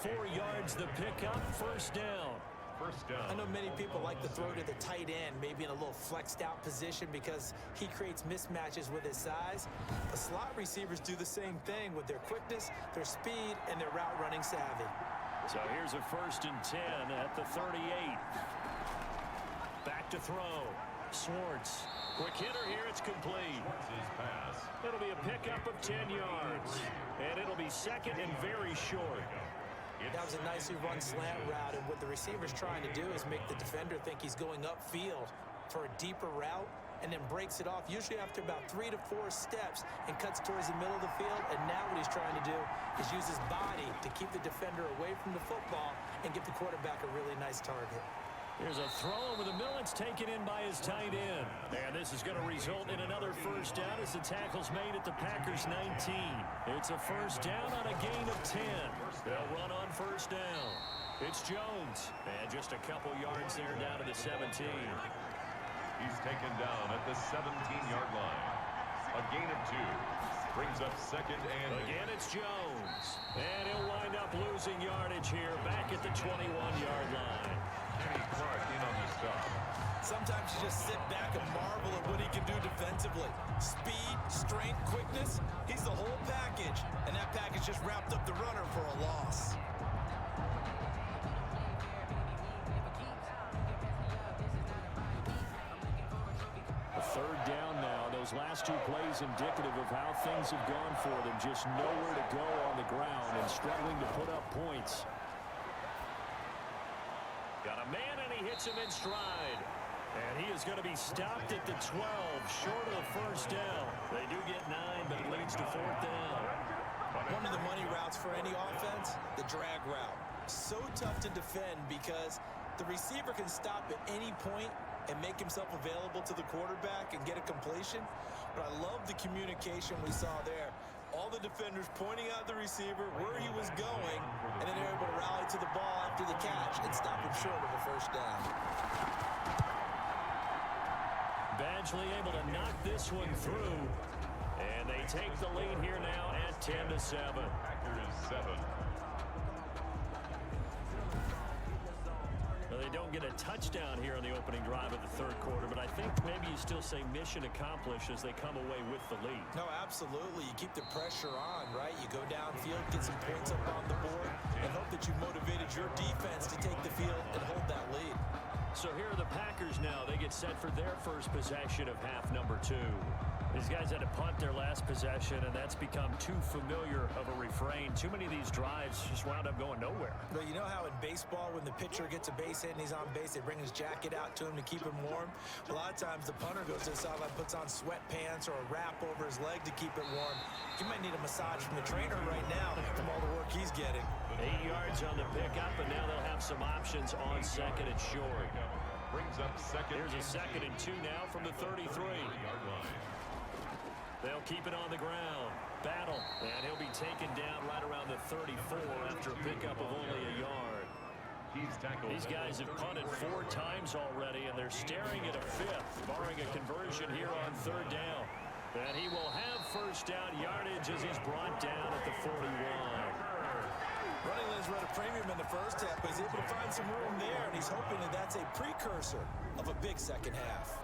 4 yards the pickup, first down. First down. I know many people like to throw to the tight end, maybe in a little flexed out position because he creates mismatches with his size. But slot receivers do the same thing with their quickness, their speed, and their route running savvy. So here's a 1st and 10 at the 38. Back to throw. Swartz. Quick hitter here. It's complete. His pass. It'll be a pickup of 10 yards. And it'll be 2nd and very short. That was a nicely run slant route, and what the receiver's trying to do is make the defender think he's going upfield for a deeper route and then breaks it off, usually after about 3 to 4 steps, and cuts towards the middle of the field. And now what he's trying to do is use his body to keep the defender away from the football and give the quarterback a really nice target. Here's a throw over the middle. It's taken in by his tight end. And this is going to result in another 1st down as the tackle's made at the Packers' 19. It's a 1st down on a gain of 10. They'll run on 1st down. It's Jones. And just a couple yards there down to the 17. He's taken down at the 17-yard line. A gain of 2. Brings up 2nd and... Again, it's Jones. And he'll wind up losing yardage here back at the 21-yard line. Kenny Clark in on the stop. Sometimes you just sit back and marvel at what he can do defensively. Speed, strength, quickness, he's the whole package. And that package just wrapped up the runner for a loss. A 3rd down now. Those last 2 plays indicative of how things have gone for them. Just nowhere to go on the ground and struggling to put up points. Got a man, and he hits him in stride. And he is going to be stopped at the 12, short of the 1st down. They do get 9, but it leads to 4th down. One of the money routes for any offense, the drag route. So tough to defend because the receiver can stop at any point and make himself available to the quarterback and get a completion. But I love the communication we saw there. All the defenders pointing out the receiver, where he was going, and then they're able to rally to the ball after the catch and stop him short of a 1st down. Badgley able to knock this one through. And they take the lead here now at 10-7. Packers 7. Well, they don't get a touchdown here on the opening drive of the 3rd quarter, but I think maybe you still say mission accomplished as they come away with the lead. No, absolutely. You keep the pressure on, right? You go downfield, get some points up on the board, and hope that you motivated your defense to take the field and hold that lead. So here are the Packers now. They get set for their first possession of half number 2. These guys had to punt their last possession, and that's become too familiar of a refrain. Too many of these drives just wound up going nowhere. But you know how in baseball, when the pitcher gets a base hit and he's on base, they bring his jacket out to him to keep him warm? A lot of times the punter goes to the sideline, puts on sweatpants or a wrap over his leg to keep it warm. He might need a massage from the trainer right now from all the work he's getting. 8 yards on the pickup, and now they'll have some options on 2nd and short. Brings up 2nd. Here's a 2nd and 2 now from the 33-yard line. They'll keep it on the ground. Battle. And he'll be taken down right around the 34 after a pickup of only a yard. These guys have punted 4 times already, and they're staring at a 5th, barring a conversion here on 3rd down. And he will have 1st down yardage as he's brought down at the 41. Running lanes were at a premium in the 1st half, but he's able to find some room there, and he's hoping that that's a precursor of a big 2nd half.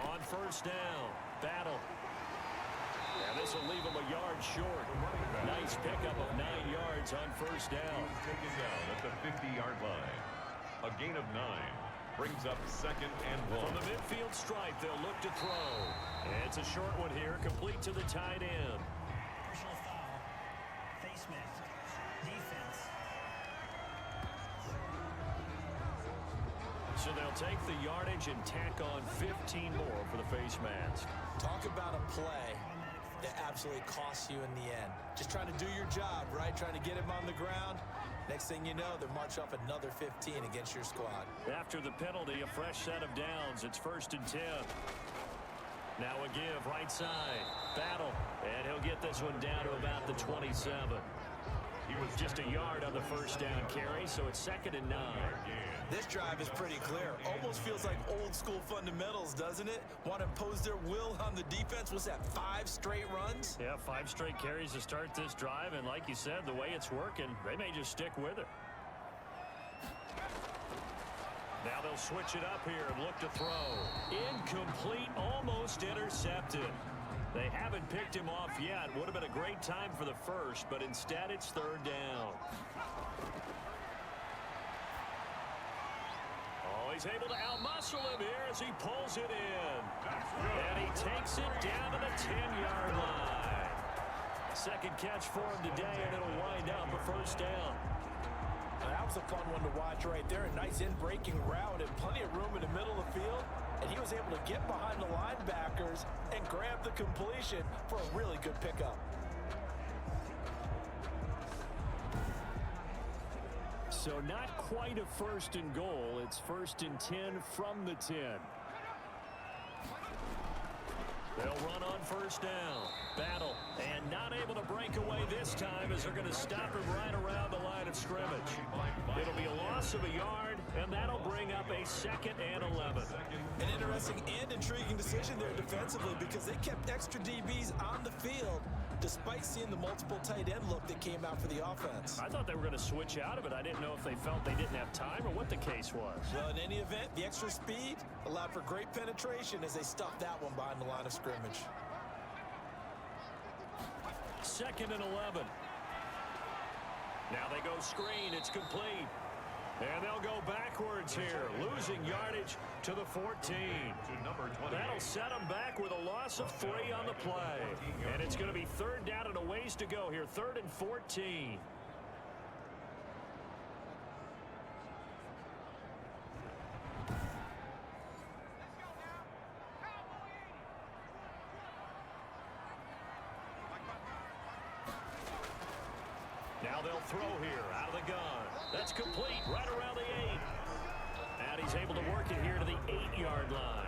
On 1st down, Battle. And this will leave him a yard short. Nice pickup of 9 yards on 1st down. Taken down at the 50-yard line. A gain of 9. Brings up 2nd and 1. From the midfield stripe, they'll look to throw. And it's a short one here, complete to the tight end. Personal foul. Face mask. Defense. So they'll take the yardage and tack on 15 more for the face mask. Talk about a play that absolutely costs you in the end. Just trying to do your job, right? Trying to get him on the ground. Next thing you know, they'll march off another 15 against your squad. After the penalty, a fresh set of downs. It's 1st and 10. Now a give right side. Battle. And he'll get this one down to about the 27. He was just a yard on the first down carry, so it's 2nd and 9. This drive is pretty clear. Almost feels like old school fundamentals, doesn't it? Want to impose their will on the defense. Was that 5 straight runs? Yeah, 5 straight carries to start this drive, and like you said, the way it's working, they may just stick with it. Now they'll switch it up here and look to throw. Incomplete, almost intercepted. They haven't picked him off yet. Would have been a great time for the first, but instead it's 3rd down. Oh, he's able to outmuscle him here as he pulls it in. And he takes it down to the 10-yard line. Second catch for him today, and it'll wind up a 1st down. That was a fun one to watch right there. A nice in-breaking route and plenty of room in the middle of the field. And he was able to get behind the linebackers and grab the completion for a really good pickup. So not quite a 1st and goal. It's 1st and 10 from the 10. They'll run on 1st down. Battle. And not able to break away this time as they're going to stop him right around the line of scrimmage. It'll be a loss of a yard, and that'll bring up a 2nd and 11. An interesting and intriguing decision there defensively because they kept extra DBs on the field despite seeing the multiple tight end look that came out for the offense. I thought they were going to switch out of it. I didn't know if they felt they didn't have time or what the case was. Well, in any event, the extra speed allowed for great penetration as they stuffed that one behind the line of scrimmage. 2nd and 11. Now they go screen. It's complete. And they'll go backwards here, losing yardage to the 14. That'll set them back with a loss of 3 on the play. And it's going to be 3rd down and a ways to go here, 3rd and 14. Now they'll throw here out of the gun. That's complete right around the 8. And he's able to work it here to the 8-yard line.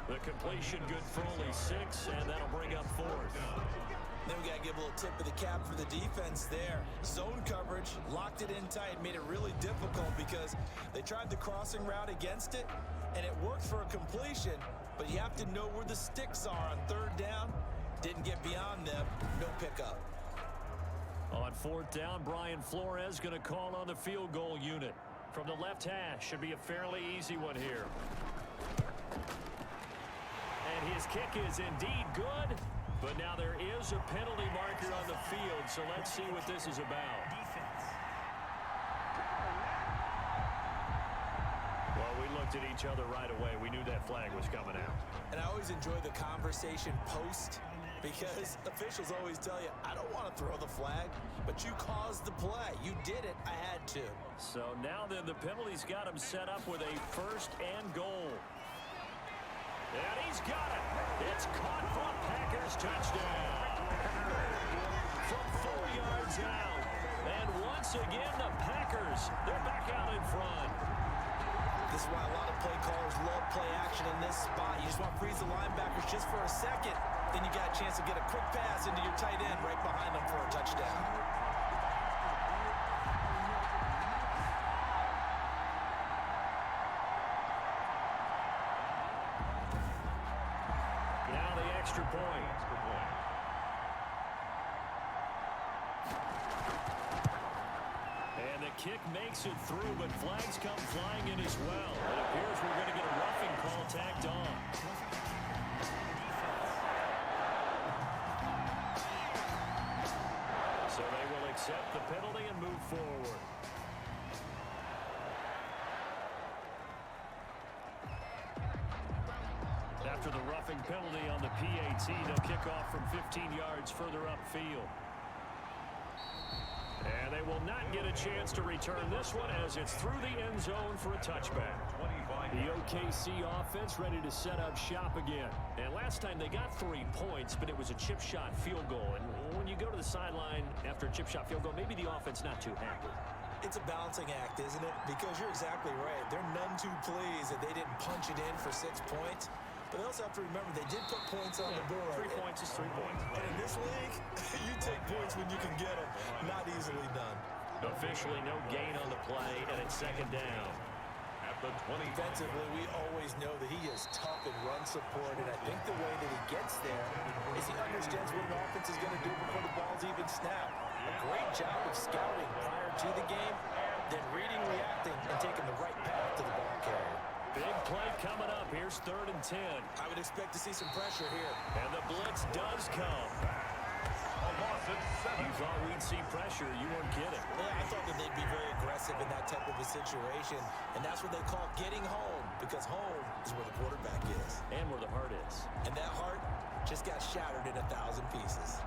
The completion good for only 6, and that'll bring up 4th. Then we got to give a little tip of the cap for the defense there. Zone coverage, locked it in tight, made it really difficult because they tried the crossing route against it, and it worked for a completion, but you have to know where the sticks are on 3rd down. Didn't get beyond them, no pickup. On 4th down, Brian Flores going to call on the field goal unit. From the left hash, should be a fairly easy one here. And his kick is indeed good, but now there is a penalty marker on the field, so let's see what this is about. Well, we looked at each other right away. We knew that flag was coming out. And I always enjoy the conversation post because officials always tell you, I don't want to throw the flag, but you caused the play. You did it. I had to. So now then the penalty's got him set up with a 1st and goal. And he's got it. It's caught for a Packers touchdown. From 4 yards out. And once again, the Packers, they're back out in front. This is why a lot of play callers love play action in this spot. You just want to freeze the linebackers just for a second. Then you got a chance to get a quick pass into your tight end right behind them for a touchdown. Now the extra point. And the kick makes it through, but flags come flying in as well. It appears we're going to get a roughing call tacked on. So they will accept the penalty and move forward. After the roughing penalty on the PAT, they'll kick off from 15 yards further upfield. And they will not get a chance to return this one as it's through the end zone for a touchback. The OKC offense ready to set up shop again. And last time they got 3 points, but it was a chip shot field goal. And when you go to the sideline after a chip shot field goal, maybe the offense not too happy. It's a balancing act, isn't it? Because you're exactly right. They're none too pleased that they didn't punch it in for 6 points. But they also have to remember they did put points on the board. 3 points is 3 points. And in this league, you take points when you can get them. Not easily done. Officially no gain on the play, and it's second down. At the 20. Defensively, we always know that he is tough in run support, and I think the way that he gets there is he understands what an offense is going to do before the ball's even snapped. A great job of scouting prior to the game, then reading, reacting, and taking the right path to the ball carrier. Big play coming up. Here's 3rd and 10. I would expect to see some pressure here. And the blitz does come. A loss at 7. You thought we'd see pressure. You weren't kidding. Yeah, I thought that they'd be very aggressive in that type of a situation, and that's what they call getting home, because home is where the quarterback is. And where the heart is. And that heart just got shattered in 1,000 pieces.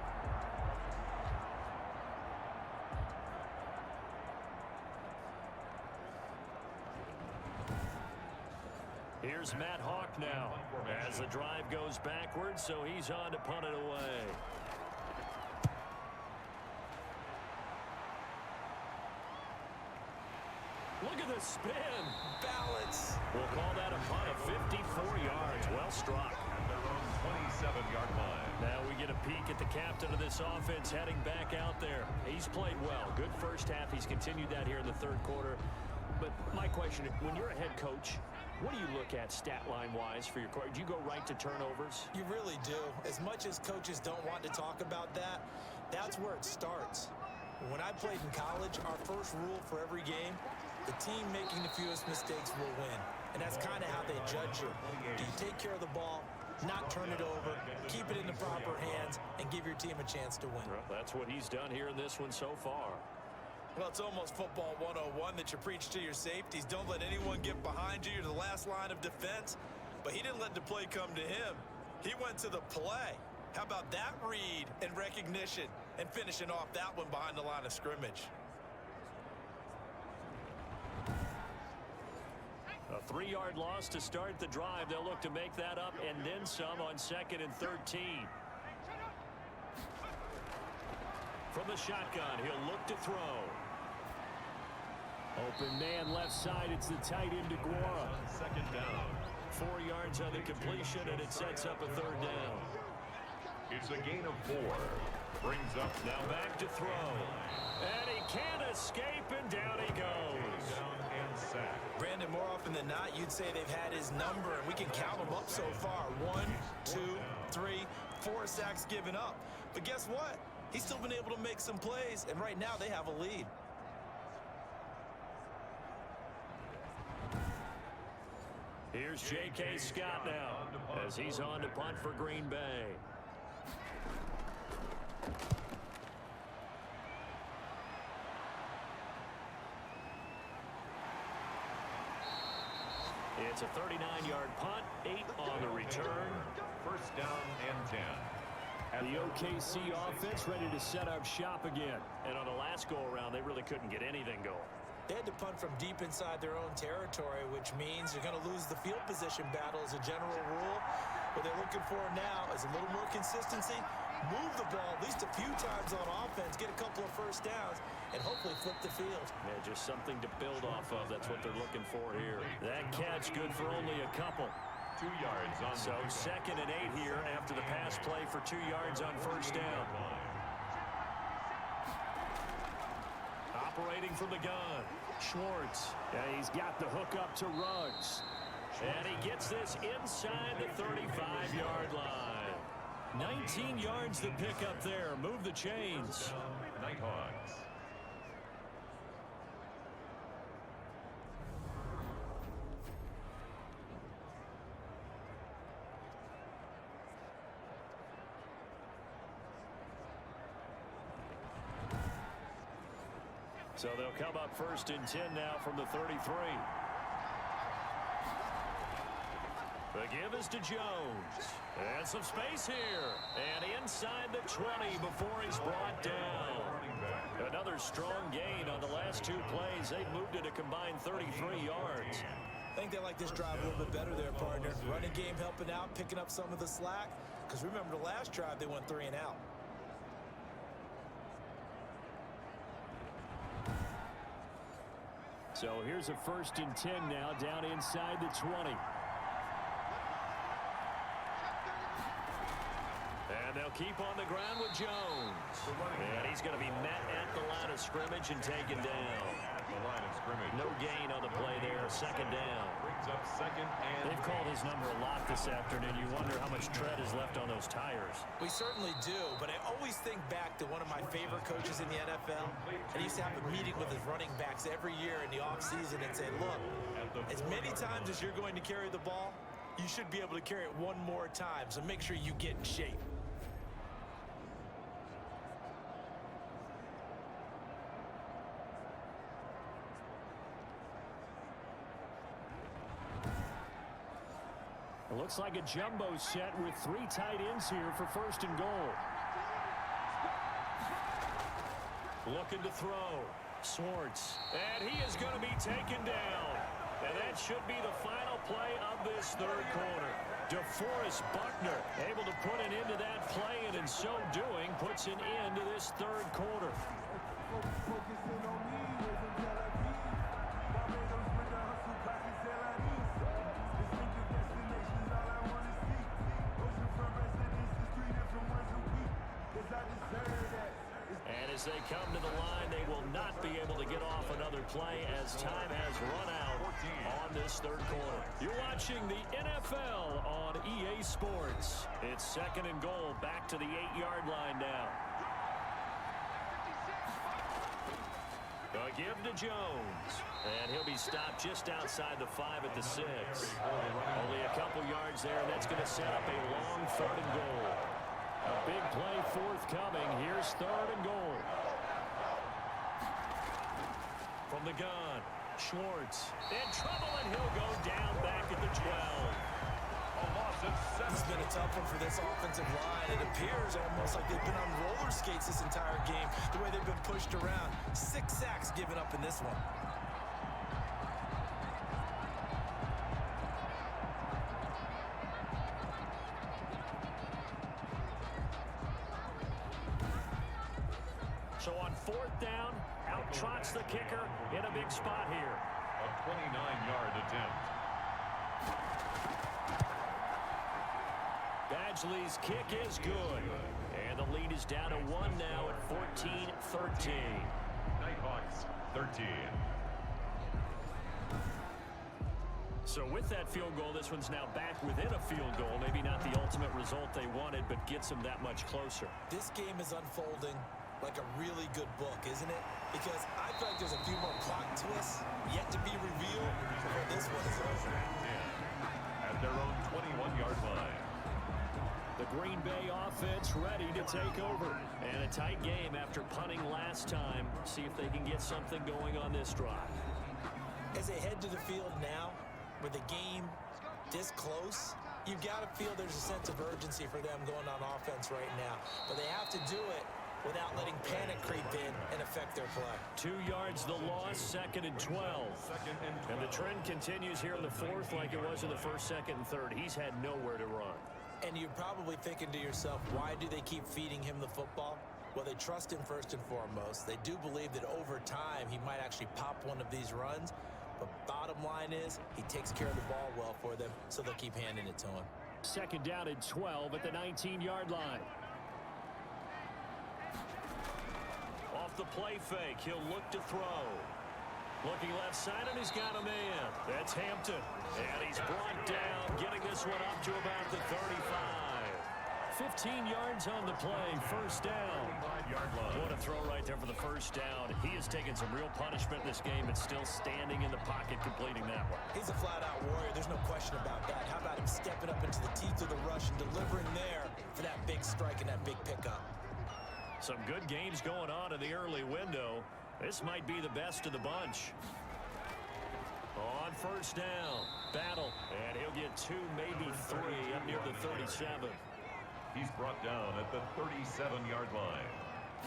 Here's Matt Hawk now as the drive goes backwards, so he's on to punt it away. Look at the spin. Balance. We'll call that a punt of 54 yards. Well struck. At their own 27-yard line. Now we get a peek at the captain of this offense heading back out there. He's played well. Good first half. He's continued that here in the 3rd quarter. But my question, when you're a head coach, what do you look at stat line-wise for your coach? Do you go right to turnovers? You really do. As much as coaches don't want to talk about that, that's where it starts. When I played in college, our first rule for every game, the team making the fewest mistakes will win. And that's kind of how they judge you. Do you take care of the ball, not turn it over, keep it in the proper hands, and give your team a chance to win? Well, that's what he's done here in this one so far. Well, it's almost football 101 that you preach to your safeties. Don't let anyone get behind you. You're the last line of defense. But he didn't let the play come to him. He went to the play. How about that read and recognition and finishing off that one behind the line of scrimmage? A 3-yard loss to start the drive. They'll look to make that up and then some on 2nd and 13. From the shotgun, he'll look to throw. Open man left side. It's the tight end DeGuara. 2nd down. 4 yards on the completion, and it sets up a 3rd down. It's a gain of 4. Brings up Now back to throw. And he can't escape, and down he goes. down and sack. Brandon, more often than not, you'd say they've had his number, and we can count them up so far. 1, 2, 3, 4 sacks given up. But guess what? He's still been able to make some plays, and right now they have a lead. Here's J.K. Scott now as he's on to punt for Green Bay. It's a 39-yard punt, 8 on the return. 1st down and 10. The OKC offense ready to set up shop again. And on the last go-around, they really couldn't get anything going. They had to punt from deep inside their own territory, which means you're going to lose the field position battle as a general rule. What they're looking for now is a little more consistency, move the ball at least a few times on offense, get a couple of first downs, and hopefully flip the field. Yeah, just something to build off of. That's what they're looking for here. That catch good for only a couple. 2 yards on So 2nd and 8 here after the pass play for 2 yards on 1st down. Operating from the gun, Schwartz. Yeah, he's got the hook up to Ruggs. And he gets this inside the 35-yard line. 19 yards to pick up there. Move the chains. Nighthawks. So they'll come up 1st and 10 now from the 33. The give is to Jones. And some space here. And inside the 20 before he's brought down. Another strong gain on the last 2 plays. They've moved it a combined 33 yards. I think they like this drive a little bit better there, partner. Running game helping out, picking up some of the slack. Because remember the last drive, they went 3 and out. So here's a 1st and 10 now down inside the 20. They'll keep on the ground with Jones. And he's going to be met at the line of scrimmage and taken down. The line of scrimmage. No gain on the play there. Second down. Brings up second and... They've called his number a lot this afternoon. You wonder how much tread is left on those tires. We certainly do, but I always think back to one of my favorite coaches in the NFL. And he used to have a meeting with his running backs every year in the offseason and say, look, as many times as you're going to carry the ball, you should be able to carry it one more time, so make sure you get in shape. It looks like a jumbo set with 3 tight ends here for first and goal. Looking to throw. Swartz. And he is going to be taken down. And that should be the final play of this third quarter. DeForest Buckner able to put an end to that play, and in so doing puts an end to this third quarter. And as they come to the line, they will not be able to get off another play as time has run out on this third quarter. You're watching the NFL on EA Sports. It's second and goal, back to the 8-yard line now. A give to Jones. And he'll be stopped just outside the 5 at the 6. Only a couple yards there, and that's going to set up a long third and goal. A big play forthcoming. Here's third and goal. From the gun, Schwartz in trouble, and he'll go down back at the 12. It's been a tough one for this offensive line. It appears almost like they've been on roller skates this entire game, the way they've been pushed around. 6 sacks given up in this one. So on fourth down, out trots the kicker in a big spot here. A 29-yard attempt. Badgley's kick is good. And the lead is down to 1 now at 14-13. Nighthawks, 13. So with that field goal, this one's now back within a field goal. Maybe not the ultimate result they wanted, but gets them that much closer. This game is unfolding like a really good book, isn't it? Because I feel like there's a few more plot twists yet to be revealed before this one is over. At their own 21-yard line. The Green Bay offense ready to take over. And a tight game after punting last time. See if they can get something going on this drive. As they head to the field now, with the game this close, you got to feel there's a sense of urgency for them going on offense right now. But they have to do it without letting panic creep in and affect their play. 2 yards the loss, second and 12. And the trend continues here in the fourth like it was in the first, second, and third. He's had nowhere to run. And you're probably thinking to yourself, why do they keep feeding him the football? Well, they trust him first and foremost. They do believe that over time he might actually pop one of these runs. But bottom line is, he takes care of the ball well for them, so they'll keep handing it to him. Second down and 12 at the 19-yard line. Off the play fake, he'll look to throw. Looking left side, and he's got a man. That's Hampton. And he's brought down, getting this one up to about the 35. 15 yards on the play, first down. What a throw right there for the first down. He has taken some real punishment in this game, but still standing in the pocket, completing that one. He's a flat-out warrior. There's no question about that. How about him stepping up into the teeth of the rush and delivering there for that big strike and that big pickup? Some good games going on in the early window. This might be the best of the bunch. On first down, Battle, and he'll get 2, maybe 3 up near the 37. He's brought down at the 37-yard line.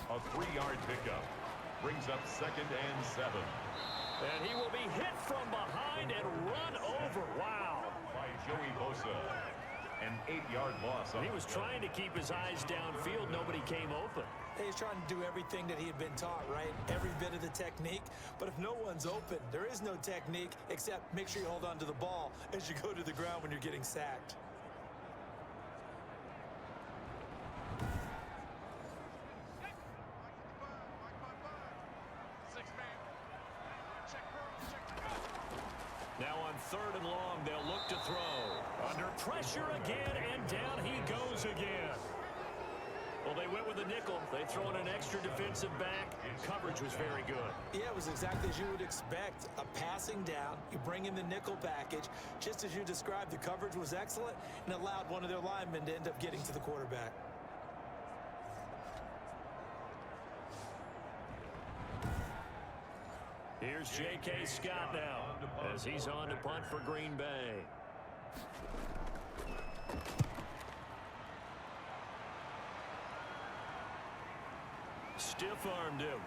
A 3-yard pickup brings up second and 7. And he will be hit from behind and run over. Wow. By Joey Bosa. An 8-yard loss. He was trying to keep his eyes downfield. Nobody came open. He's trying to do everything that he had been taught, right? Every bit of the technique. But if no one's open, there is no technique except make sure you hold on to the ball as you go to the ground when you're getting sacked. Now on 3rd and long, they'll look to throw. Under pressure again, and down he goes again. Well, they went with a nickel. They throw in an extra defensive back. Coverage was very good. Yeah, it was exactly as you would expect. A passing down, you bring in the nickel package. Just as you described, the coverage was excellent and allowed one of their linemen to end up getting to the quarterback. Here's J.K. Scott now as he's on to punt for Green Bay. Stiff-armed him.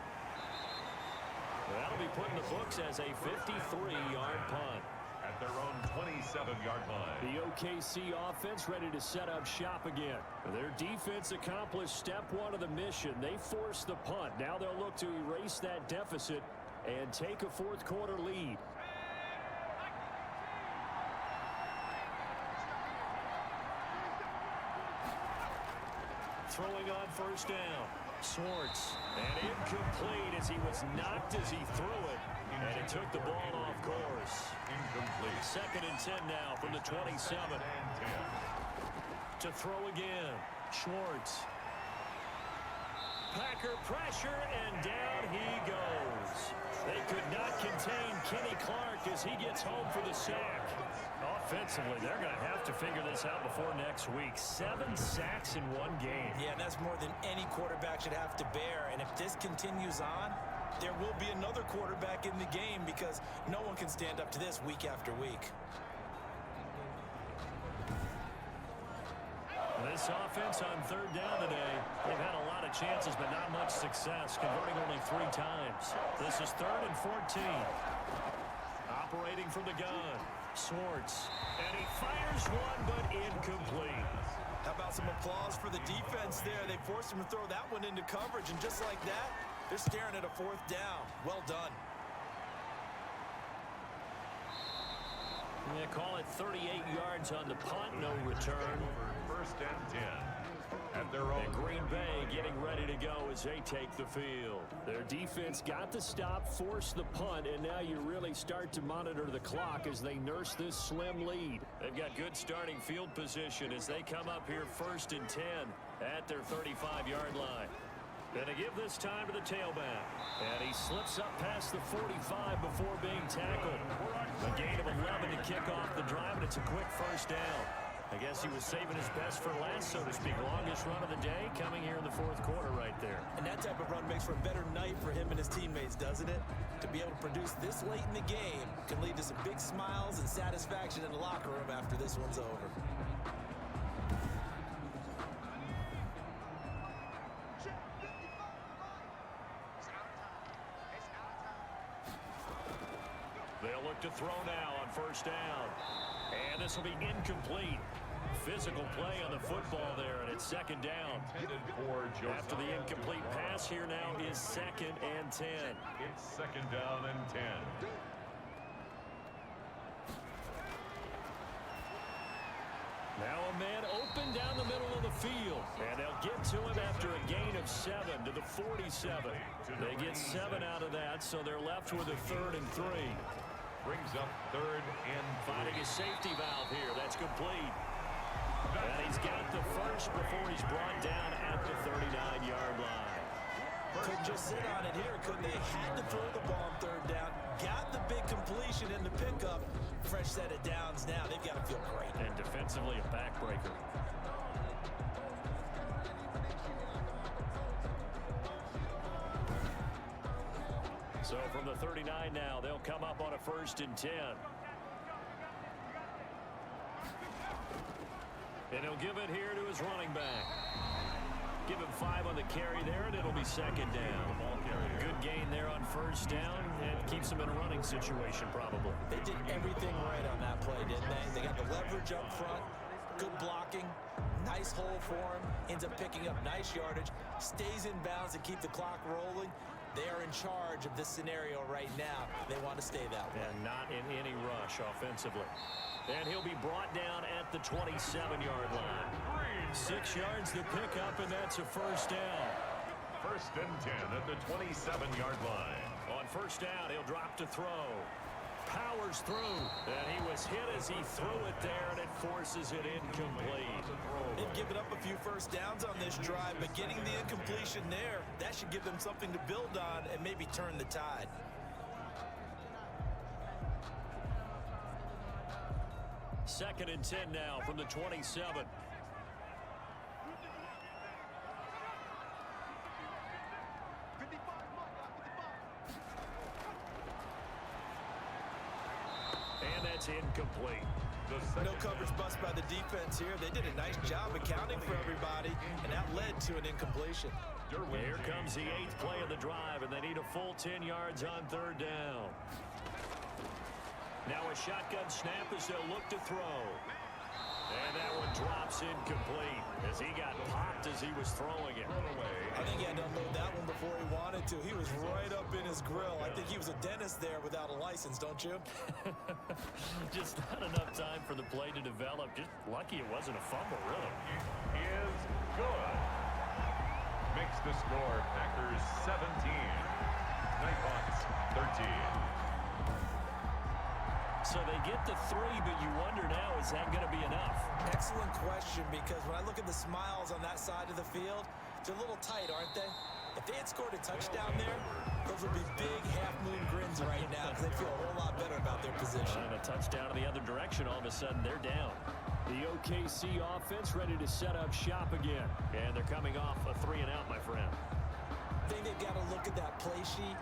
That'll be put in the books as a 53-yard punt. At their own 27-yard line. The OKC offense ready to set up shop again. Their defense accomplished step 1 of the mission. They forced the punt. Now they'll look to erase that deficit and take a fourth-quarter lead. Throwing on 1st down. Swartz. And incomplete as he was knocked as he threw it. And it took the ball off course. Incomplete. 2nd and 10 now from the 27. To throw again. Schwartz. Packer pressure, and down he goes. They could not contain Kenny Clark as he gets home for the sack. Offensively, they're going to have to figure this out before next week. 7 sacks in one game. Yeah, and that's more than any quarterback should have to bear. And if this continues on, there will be another quarterback in the game because no one can stand up to this week after week. This offense on 3rd down today, they've had a lot of chances but not much success, converting only 3 times. This is 3rd and 14. Operating from the gun. Swartz. And he fires one, but incomplete. How about some applause for the defense there? They forced him to throw that one into coverage, and just like that, they're staring at a 4th down. Well done. They call it 38 yards on the punt, no return. 1st and 10. At their own. And Green Bay getting ready to go as they take the field. Their defense got the stop, forced the punt, and now you really start to monitor the clock as they nurse this slim lead. They've got good starting field position as they come up here 1st and 10 at their 35-yard line. Going to give this time to the tailback. And he slips up past the 45 before being tackled. A gain of 11 to kick off the drive, and it's a quick 1st down. I guess he was saving his best for last, so to speak. Longest run of the day coming here in the 4th quarter right there. And that type of run makes for a better night for him and his teammates, doesn't it? To be able to produce this late in the game can lead to some big smiles and satisfaction in the locker room after this one's over. They'll look to throw now on 1st down. And this will be incomplete. Physical play on the football there, and it's 2nd down. After the incomplete pass, here now is 2nd and 10. It's 2nd down and 10. Now a man open down the middle of the field. And they'll get to him after a gain of 7 to the 47. They get 7 out of that, so they're left with a 3rd and 3. Brings up 3rd and 3. Finding a safety valve here. That's complete. And he's got the first before he's brought down at the 39-yard line. Couldn't just sit on it here, couldn't they? Had to throw the ball on 3rd down. Got the big completion in the pickup. Fresh set of downs now. They've got to feel great. And defensively a backbreaker. So from the 39 now, they'll come up on a 1st and 10. And he'll give it here to his running back. Give him 5 on the carry there, and it'll be 2nd down. Good gain there on 1st down, and keeps him in a running situation probably. They did everything right on that play, didn't they? They got the leverage up front, good blocking, nice hole for him, ends up picking up nice yardage, stays in bounds to keep the clock rolling. They are in charge of this scenario right now. They want to stay that way. And not in any rush offensively. And he'll be brought down at the 27-yard line. 6 yards to pick up, and that's a 1st down. 1st and 10 at the 27-yard line. On 1st down, he'll drop to throw. powers through. And he was hit as he threw it there, and it forces it incomplete. They've given up a few first downs on this drive, but getting the incompletion there, that should give them something to build on and maybe turn the tide. Second and 10 now from the 27. And that's incomplete. No coverage bust by the defense here. They did a nice job accounting for everybody, and that led to an incompletion. Here comes the 8th play of the drive, and they need a full 10 yards on third down. Now a shotgun snap as they'll look to throw. And that one drops incomplete as he got popped as he was throwing it. I think he had to unload that one before he wanted to. He was right up in his grill. I think he was a dentist there without a license, don't you? Just not enough time for the play to develop. Just lucky it wasn't a fumble, really. Is good. Makes the score Packers 17. Nighthawks 13. So they get the 3, but you wonder now, is that going to be enough? Excellent question, because when I look at the smiles on that side of the field, they're a little tight, aren't they? If they had scored a touchdown there, those would be big half-moon grins right now because they feel a whole lot better about their position. And a touchdown in the other direction, all of a sudden they're down. The OKC offense ready to set up shop again. And they're coming off a 3-and-out, my friend. I think they've got to look at that play sheet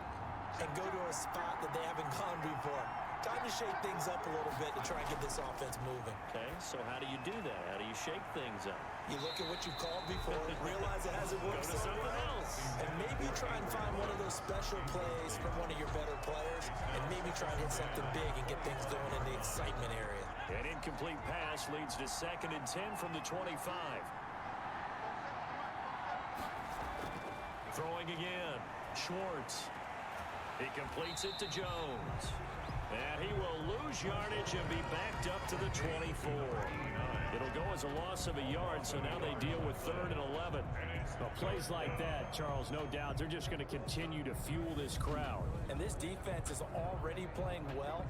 and go to a spot that they haven't gone before. Time to shake things up a little bit to try and get this offense moving. Okay, so how do you do that? How do you shake things up? You look at what you've called before, realize it hasn't worked Go to so something well, else. and maybe try and find one of those special plays from one of your better players, and maybe try and hit something big and get things going in the excitement area. An incomplete pass leads to 2nd and 10 from the 25. Throwing again. Schwartz. He completes it to Jones. And he will lose yardage and be backed up to the 24. It'll go as a loss of a yard, so now they deal with 3rd and 11. Well, plays like that, Charles, no doubt, they're just going to continue to fuel this crowd. And this defense is already playing well,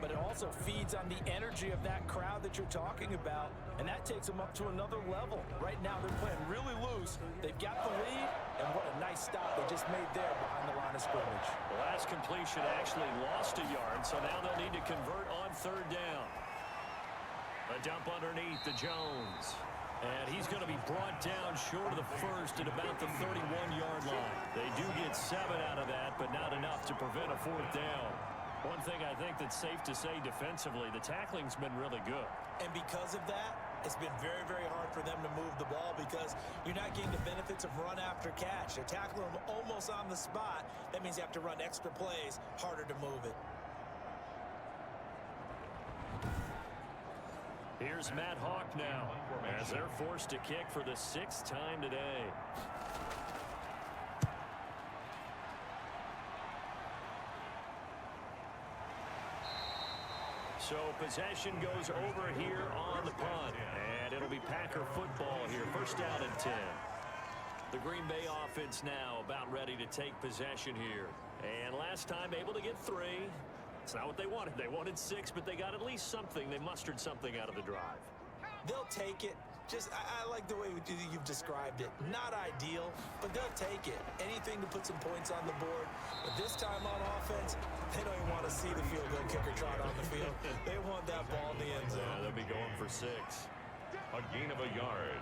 but it also feeds on the energy of that crowd that you're talking about, and that takes them up to another level. Right now, they're playing really loose. They've got the lead, and what a nice stop they just made there behind the line of scrimmage. The last completion actually lost a yard, so now they'll need to convert on 3rd down. A dump underneath to Jones. And he's going to be brought down short of the first at about the 31-yard line. They do get 7 out of that, but not enough to prevent a 4th down. One thing I think that's safe to say defensively, the tackling's been really good. And because of that, it's been very, very hard for them to move the ball because you're not getting the benefits of run after catch. They're tackling them almost on the spot. That means you have to run extra plays, harder to move it. Here's Matt Hawk now as they're forced to kick for the 6th time today. So possession goes over here on the punt, and it'll be Packer football here. 1st down and 10. The Green Bay offense now about ready to take possession here. And last time able to get 3. It's not what they wanted. They wanted 6, but they got at least something. They mustered something out of the drive. They'll take it. I like the way you've described it. Not ideal, but they'll take it. Anything to put some points on the board. But this time on offense, they don't even want to see the field goal kicker trot on the field. They want that ball in the end zone. Yeah, they'll be going for 6. A gain of a yard.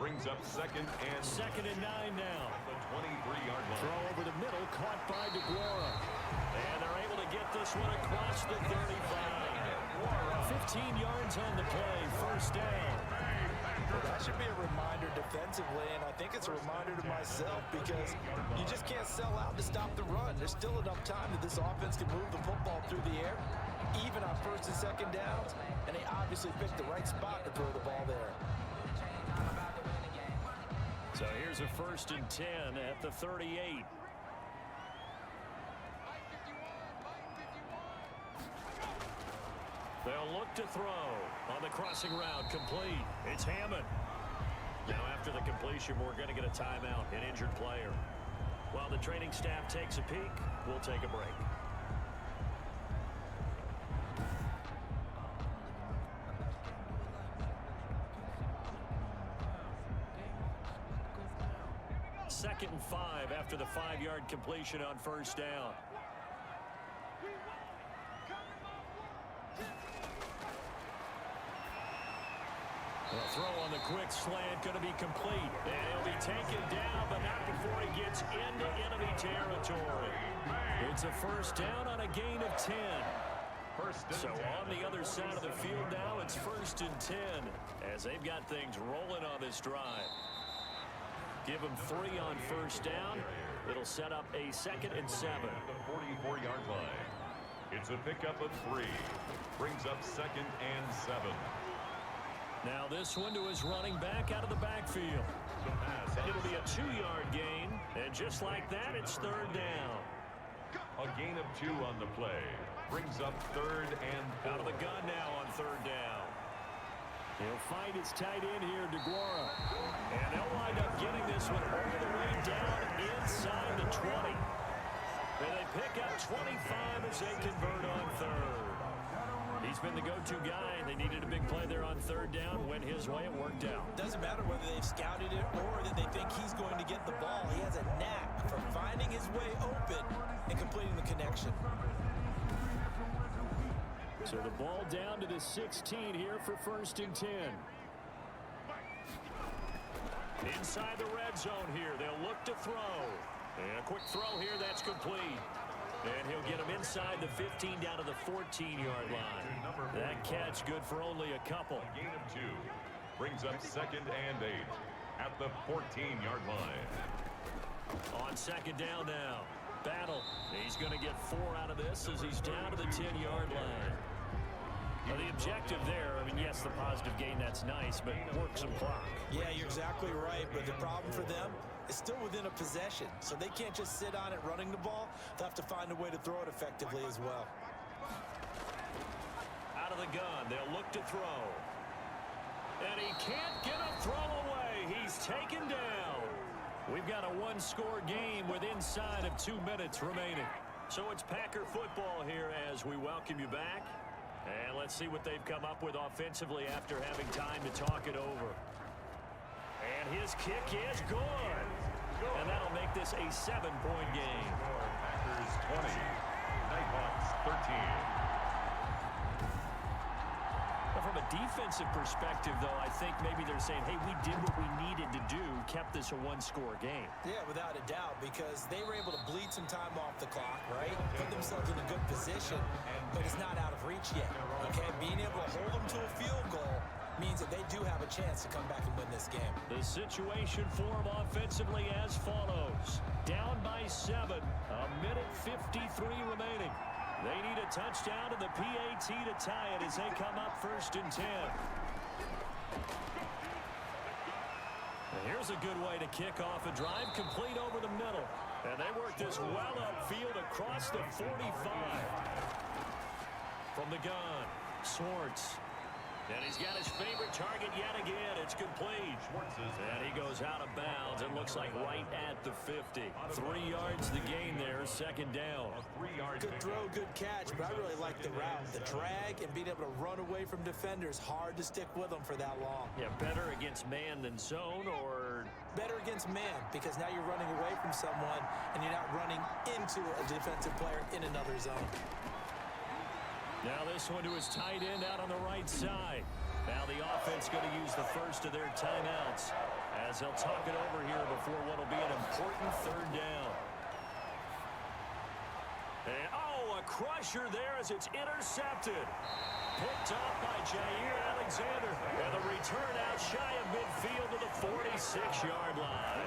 Brings up 2nd and 2nd and 9 now. The 23-yard line. Throw over the middle, caught by DeGuara. And they're able to get this one across the 35. 15 yards on the play, 1st down. Well, that should be a reminder defensively, and I think it's a reminder to myself because you just can't sell out to stop the run. There's still enough time that this offense can move the football through the air, even on 1st and 2nd downs, and they obviously picked the right spot to throw the ball there. So here's a 1st and 10 at the 38. They'll look to throw on the crossing route, complete. It's Hammond. Now after the completion, we're going to get a timeout, an injured player. While the training staff takes a peek, we'll take a break. 2nd and 5 after the 5-yard completion on first down. The throw on the quick slant going to be complete. And he'll be taken down, but not before he gets into enemy territory. It's a first down on a gain of 10. So on the other side of the field now, it's 1st and 10 as they've got things rolling on this drive. Give them 3 on first down. It'll set up a 2nd and 7. The 44-yard line. It's a pickup of 3. Brings up 2nd and 7. Now this one to his running back out of the backfield. It'll be a 2-yard gain, and just like that, it's 3rd down. A gain of 2 on the play. Brings up 3rd and 4. Out of the gun now on 3rd down. He'll find his tight end here, DeGuara. And they'll wind up getting this one all the way down inside the 20. And they pick up 25 as they convert on 3rd. He's been the go-to guy. They needed a big play there on 3rd down. Went his way. It worked out. Doesn't matter whether they've scouted it or that they think he's going to get the ball. He has a knack for finding his way open and completing the connection. So the ball down to the 16 here for 1st and 10. Inside the red zone here. They'll look to throw. And a quick throw here. That's complete. And he'll get him inside the 15 down to the 14-yard line. That catch good for only a couple. A gain of 2. Brings up 2nd and 8 at the 14-yard line. On 2nd down now. Battle. He's going to get 4 out of this as he's down to the 10-yard line. Well, the objective there, I mean, yes, the positive gain, that's nice, but work some clock. Yeah, you're exactly right, but the problem for them is still within a possession, so they can't just sit on it running the ball. They'll have to find a way to throw it effectively as well. Out of the gun, they'll look to throw. And he can't get a throw away. He's taken down. We've got a 1-score game with inside of 2 minutes remaining. So it's Packer football here as we welcome you back. And let's see what they've come up with offensively after having time to talk it over. And his kick is good. And that'll make this a 7-point game. Packers 20. Nighthawks 13. From a defensive perspective, though, I think maybe they're saying, hey, we did what we needed to do, kept this a 1-score game. Yeah, without a doubt, because they were able to bleed some time off the clock, right? Put themselves in a good position, but it's not out of reach yet, okay? Being able to hold them to a field goal means that they do have a chance to come back and win this game. The situation for them offensively as follows. Down by 7, a minute 53 remaining. They need a touchdown to the PAT to tie it as they come up 1st and 10. And here's a good way to kick off a drive, complete over the middle. And they work this well upfield across the 45. From the gun, Swartz. And he's got his favorite target yet again. It's complete. And he goes out of bounds. It looks like right at the 50. 3 yards the gain there, 2nd down. Good throw, good catch, but I really like the route. The drag and being able to run away from defenders. Hard to stick with them for that long. Yeah, better against man than zone, or? Better against man, because now you're running away from someone and you're not running into a defensive player in another zone. Now this one to his tight end out on the right side. Now the offense going to use the first of their timeouts as they'll talk it over here before what will be an important 3rd down. And, a crusher there as it's intercepted. Picked off by Jair Alexander. And the return out shy of midfield to the 46-yard line.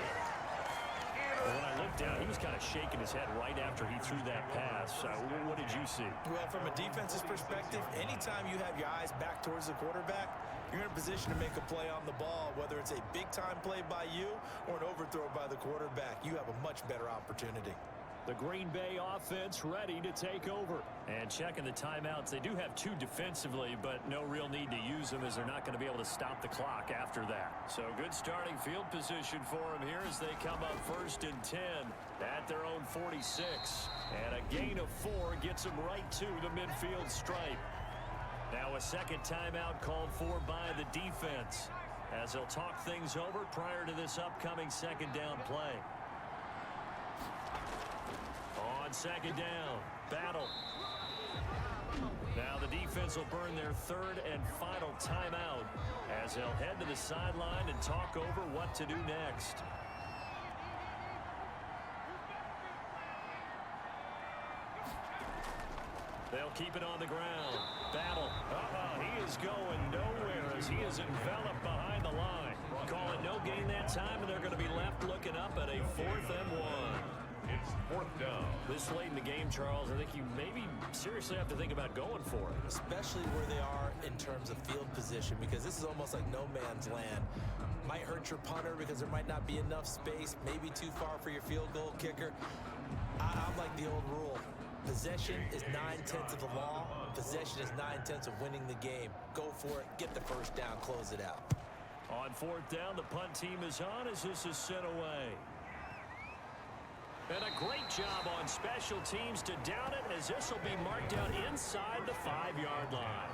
When I looked down, he was kind of shaking his head right after he threw that pass. What did you see? Well, from a defense's perspective, anytime you have your eyes back towards the quarterback, you're in a position to make a play on the ball, whether it's a big-time play by you or an overthrow by the quarterback. You have a much better opportunity. The Green Bay offense ready to take over. And checking the timeouts, they do have 2 defensively, but no real need to use them as they're not going to be able to stop the clock after that. So good starting field position for them here as they come up 1st and 10 at their own 46. And a gain of 4 gets them right to the midfield stripe. Now a 2nd timeout called for by the defense as they'll talk things over prior to this upcoming 2nd down play. On second down, Battle. Now the defense will burn their third and final timeout as they'll head to the sideline and talk over what to do next. They'll keep it on the ground. Battle. He is going nowhere as he is enveloped behind the line. Call it no gain that time, and they're going to be left looking up at a 4th and 1. It's 4th down. This late in the game, Charles, I think you maybe seriously have to think about going for it. Especially where they are in terms of field position, because this is almost like no man's land. Might hurt your punter because there might not be enough space, maybe too far for your field goal kicker. I'm like the old rule. Possession is 9/10 of the law. Possession is 9/10 of winning the game. Go for it, get the first down, close it out. On 4th down, the punt team is on as this is sent away. And a great job on special teams to down it as this will be marked out inside the 5-yard line.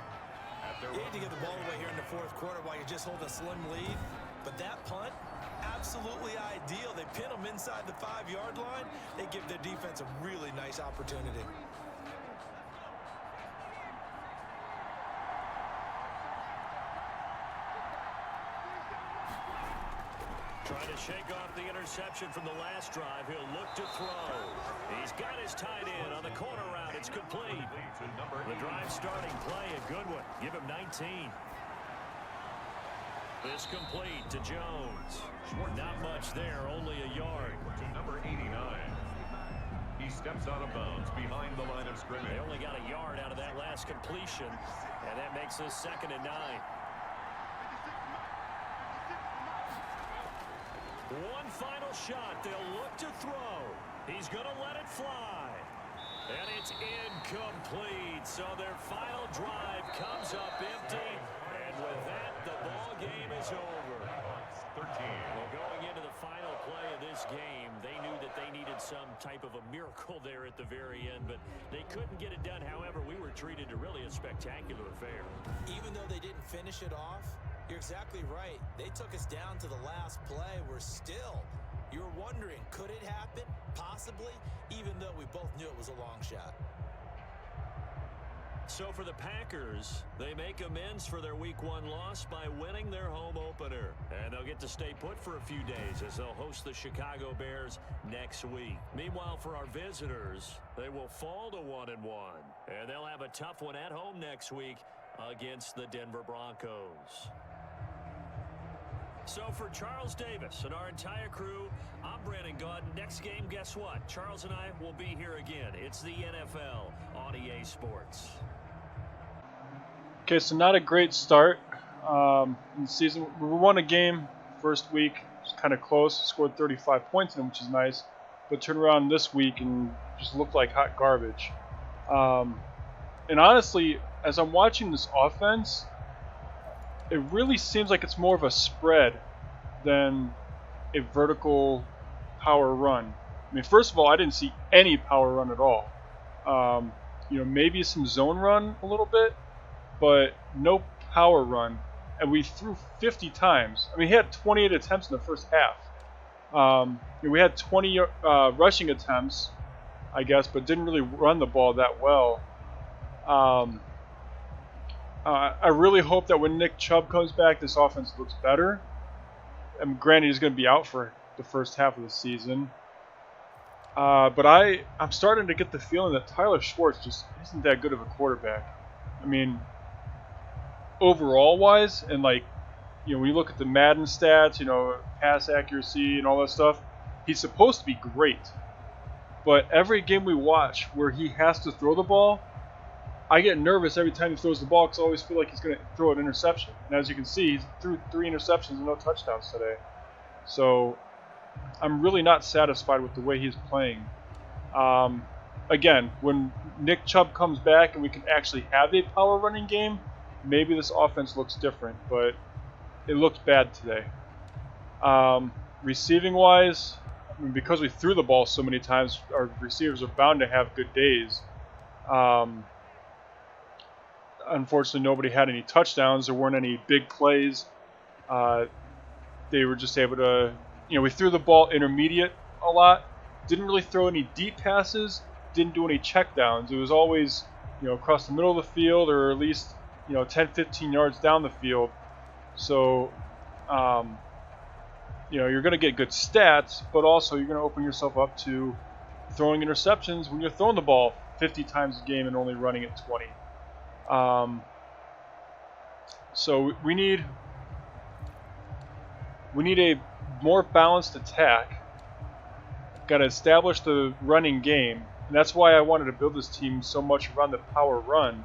You need to get the ball away here in the 4th quarter while you just hold a slim lead. But that punt, absolutely ideal. They pin them inside the 5-yard line. They give their defense a really nice opportunity. Trying to shake off the interception from the last drive. He'll look to throw. He's got his tight end on the corner route. It's complete. The drive starting play, a good one. Give him 19. This complete to Jones. Not much there, only a yard. To number 89. He steps out of bounds behind the line of scrimmage. They only got a yard out of that last completion, and that makes this 2nd and 9. One final shot. They'll look to throw. He's going to let it fly. And it's incomplete. So their final drive comes up empty. And with that, the ball game is over. 13. Well, going into the final play of this game, they knew that they needed some type of a miracle there at the very end, but they couldn't get it done. However, we were treated to really a spectacular affair. Even though they didn't finish it off, you're exactly right. They took us down to the last play. You're wondering, could it happen? Possibly, even though we both knew it was a long shot. So for the Packers, they make amends for their Week 1 loss by winning their home opener. And they'll get to stay put for a few days as they'll host the Chicago Bears next week. Meanwhile, for our visitors, they will fall to 1-1. And they'll have a tough one at home next week against the Denver Broncos. So for Charles Davis and our entire crew, I'm Brandon Gaudin. Next game, guess what? Charles and I will be here again. It's the NFL on EA Sports. Okay, so not a great start in the season. We won a game first week. It was kind of close. Scored 35 points in it, which is nice. But turned around this week and just looked like hot garbage. And honestly, as I'm watching this offense, it really seems like it's more of a spread than a vertical power run. I mean, first of all, I didn't see any power run at all. Maybe some zone run a little bit, but no power run. And we threw 50 times. I mean, he had 28 attempts in the first half. We had 20 rushing attempts, I guess, but didn't really run the ball that well. I really hope that when Nick Chubb comes back, this offense looks better. And granted, he's going to be out for the first half of the season. But I'm starting to get the feeling that Tyler Schwartz just isn't that good of a quarterback. I mean, overall-wise, and when you look at the Madden stats, pass accuracy and all that stuff, he's supposed to be great. But every game we watch where he has to throw the ball, I get nervous every time he throws the ball because I always feel like he's going to throw an interception. And as you can see, he's threw 3 interceptions and no touchdowns today. So I'm really not satisfied with the way he's playing. Again, when Nick Chubb comes back and we can actually have a power running game, maybe this offense looks different, but it looked bad today. Receiving wise, because we threw the ball so many times, our receivers are bound to have good days. Unfortunately, nobody had any touchdowns. There weren't any big plays. They were just able to, we threw the ball intermediate a lot. Didn't really throw any deep passes, didn't do any checkdowns. It was always, across the middle of the field, or at least, 10, 15 yards down the field. So, you're going to get good stats, but also you're going to open yourself up to throwing interceptions when you're throwing the ball 50 times a game and only running it 20. So we need a more balanced attack. Got to establish the running game, and that's why I wanted to build this team so much around the power run.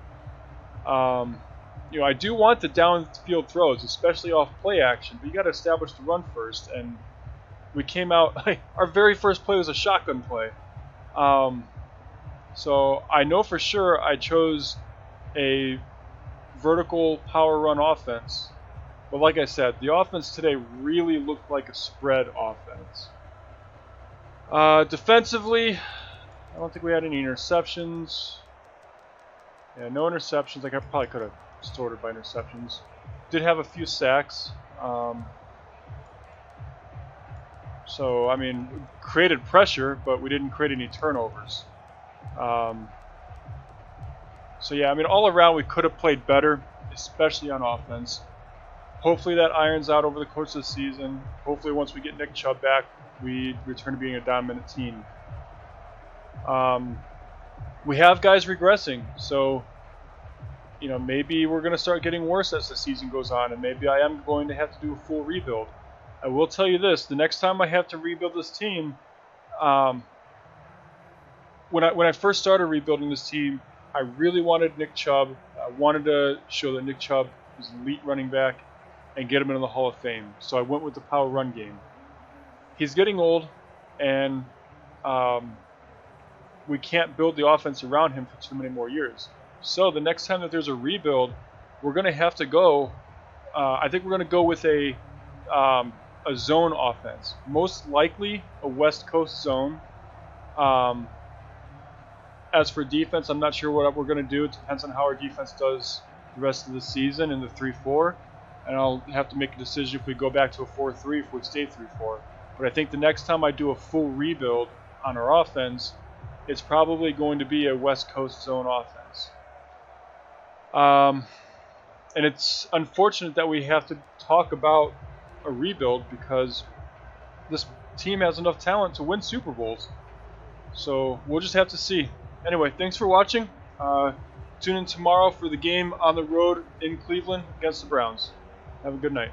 I do want the downfield throws, especially off play action, but you got to establish the run first. And we came out, our very first play was a shotgun play. So I know for sure I chose a vertical power run offense. But like I said, the offense today really looked like a spread offense. Defensively, I don't think we had any interceptions. Yeah, no interceptions. I probably could have sorted by interceptions. Did have a few sacks. So, created pressure, but we didn't create any turnovers. So yeah, all around we could have played better, especially on offense. Hopefully that irons out over the course of the season. Hopefully once we get Nick Chubb back, we return to being a dominant team. We have guys regressing, so maybe we're going to start getting worse as the season goes on, and maybe I am going to have to do a full rebuild. I will tell you this: the next time I have to rebuild this team, when I first started rebuilding this team, I really wanted Nick Chubb. I wanted to show that Nick Chubb was an elite running back and get him into the Hall of Fame. So I went with the power run game. He's getting old, and we can't build the offense around him for too many more years. So the next time that there's a rebuild, we're going to have to go. I think we're going to go with a zone offense, most likely a West Coast zone. As for defense, I'm not sure what we're going to do. It depends on how our defense does the rest of the season in the 3-4, and I'll have to make a decision if we go back to a 4-3, if we stay 3-4. But I think the next time I do a full rebuild on our offense, it's probably going to be a West Coast zone offense. And it's unfortunate that we have to talk about a rebuild because this team has enough talent to win Super Bowls. So we'll just have to see. Anyway, thanks for watching. Tune in tomorrow for the game on the road in Cleveland against the Browns. Have a good night.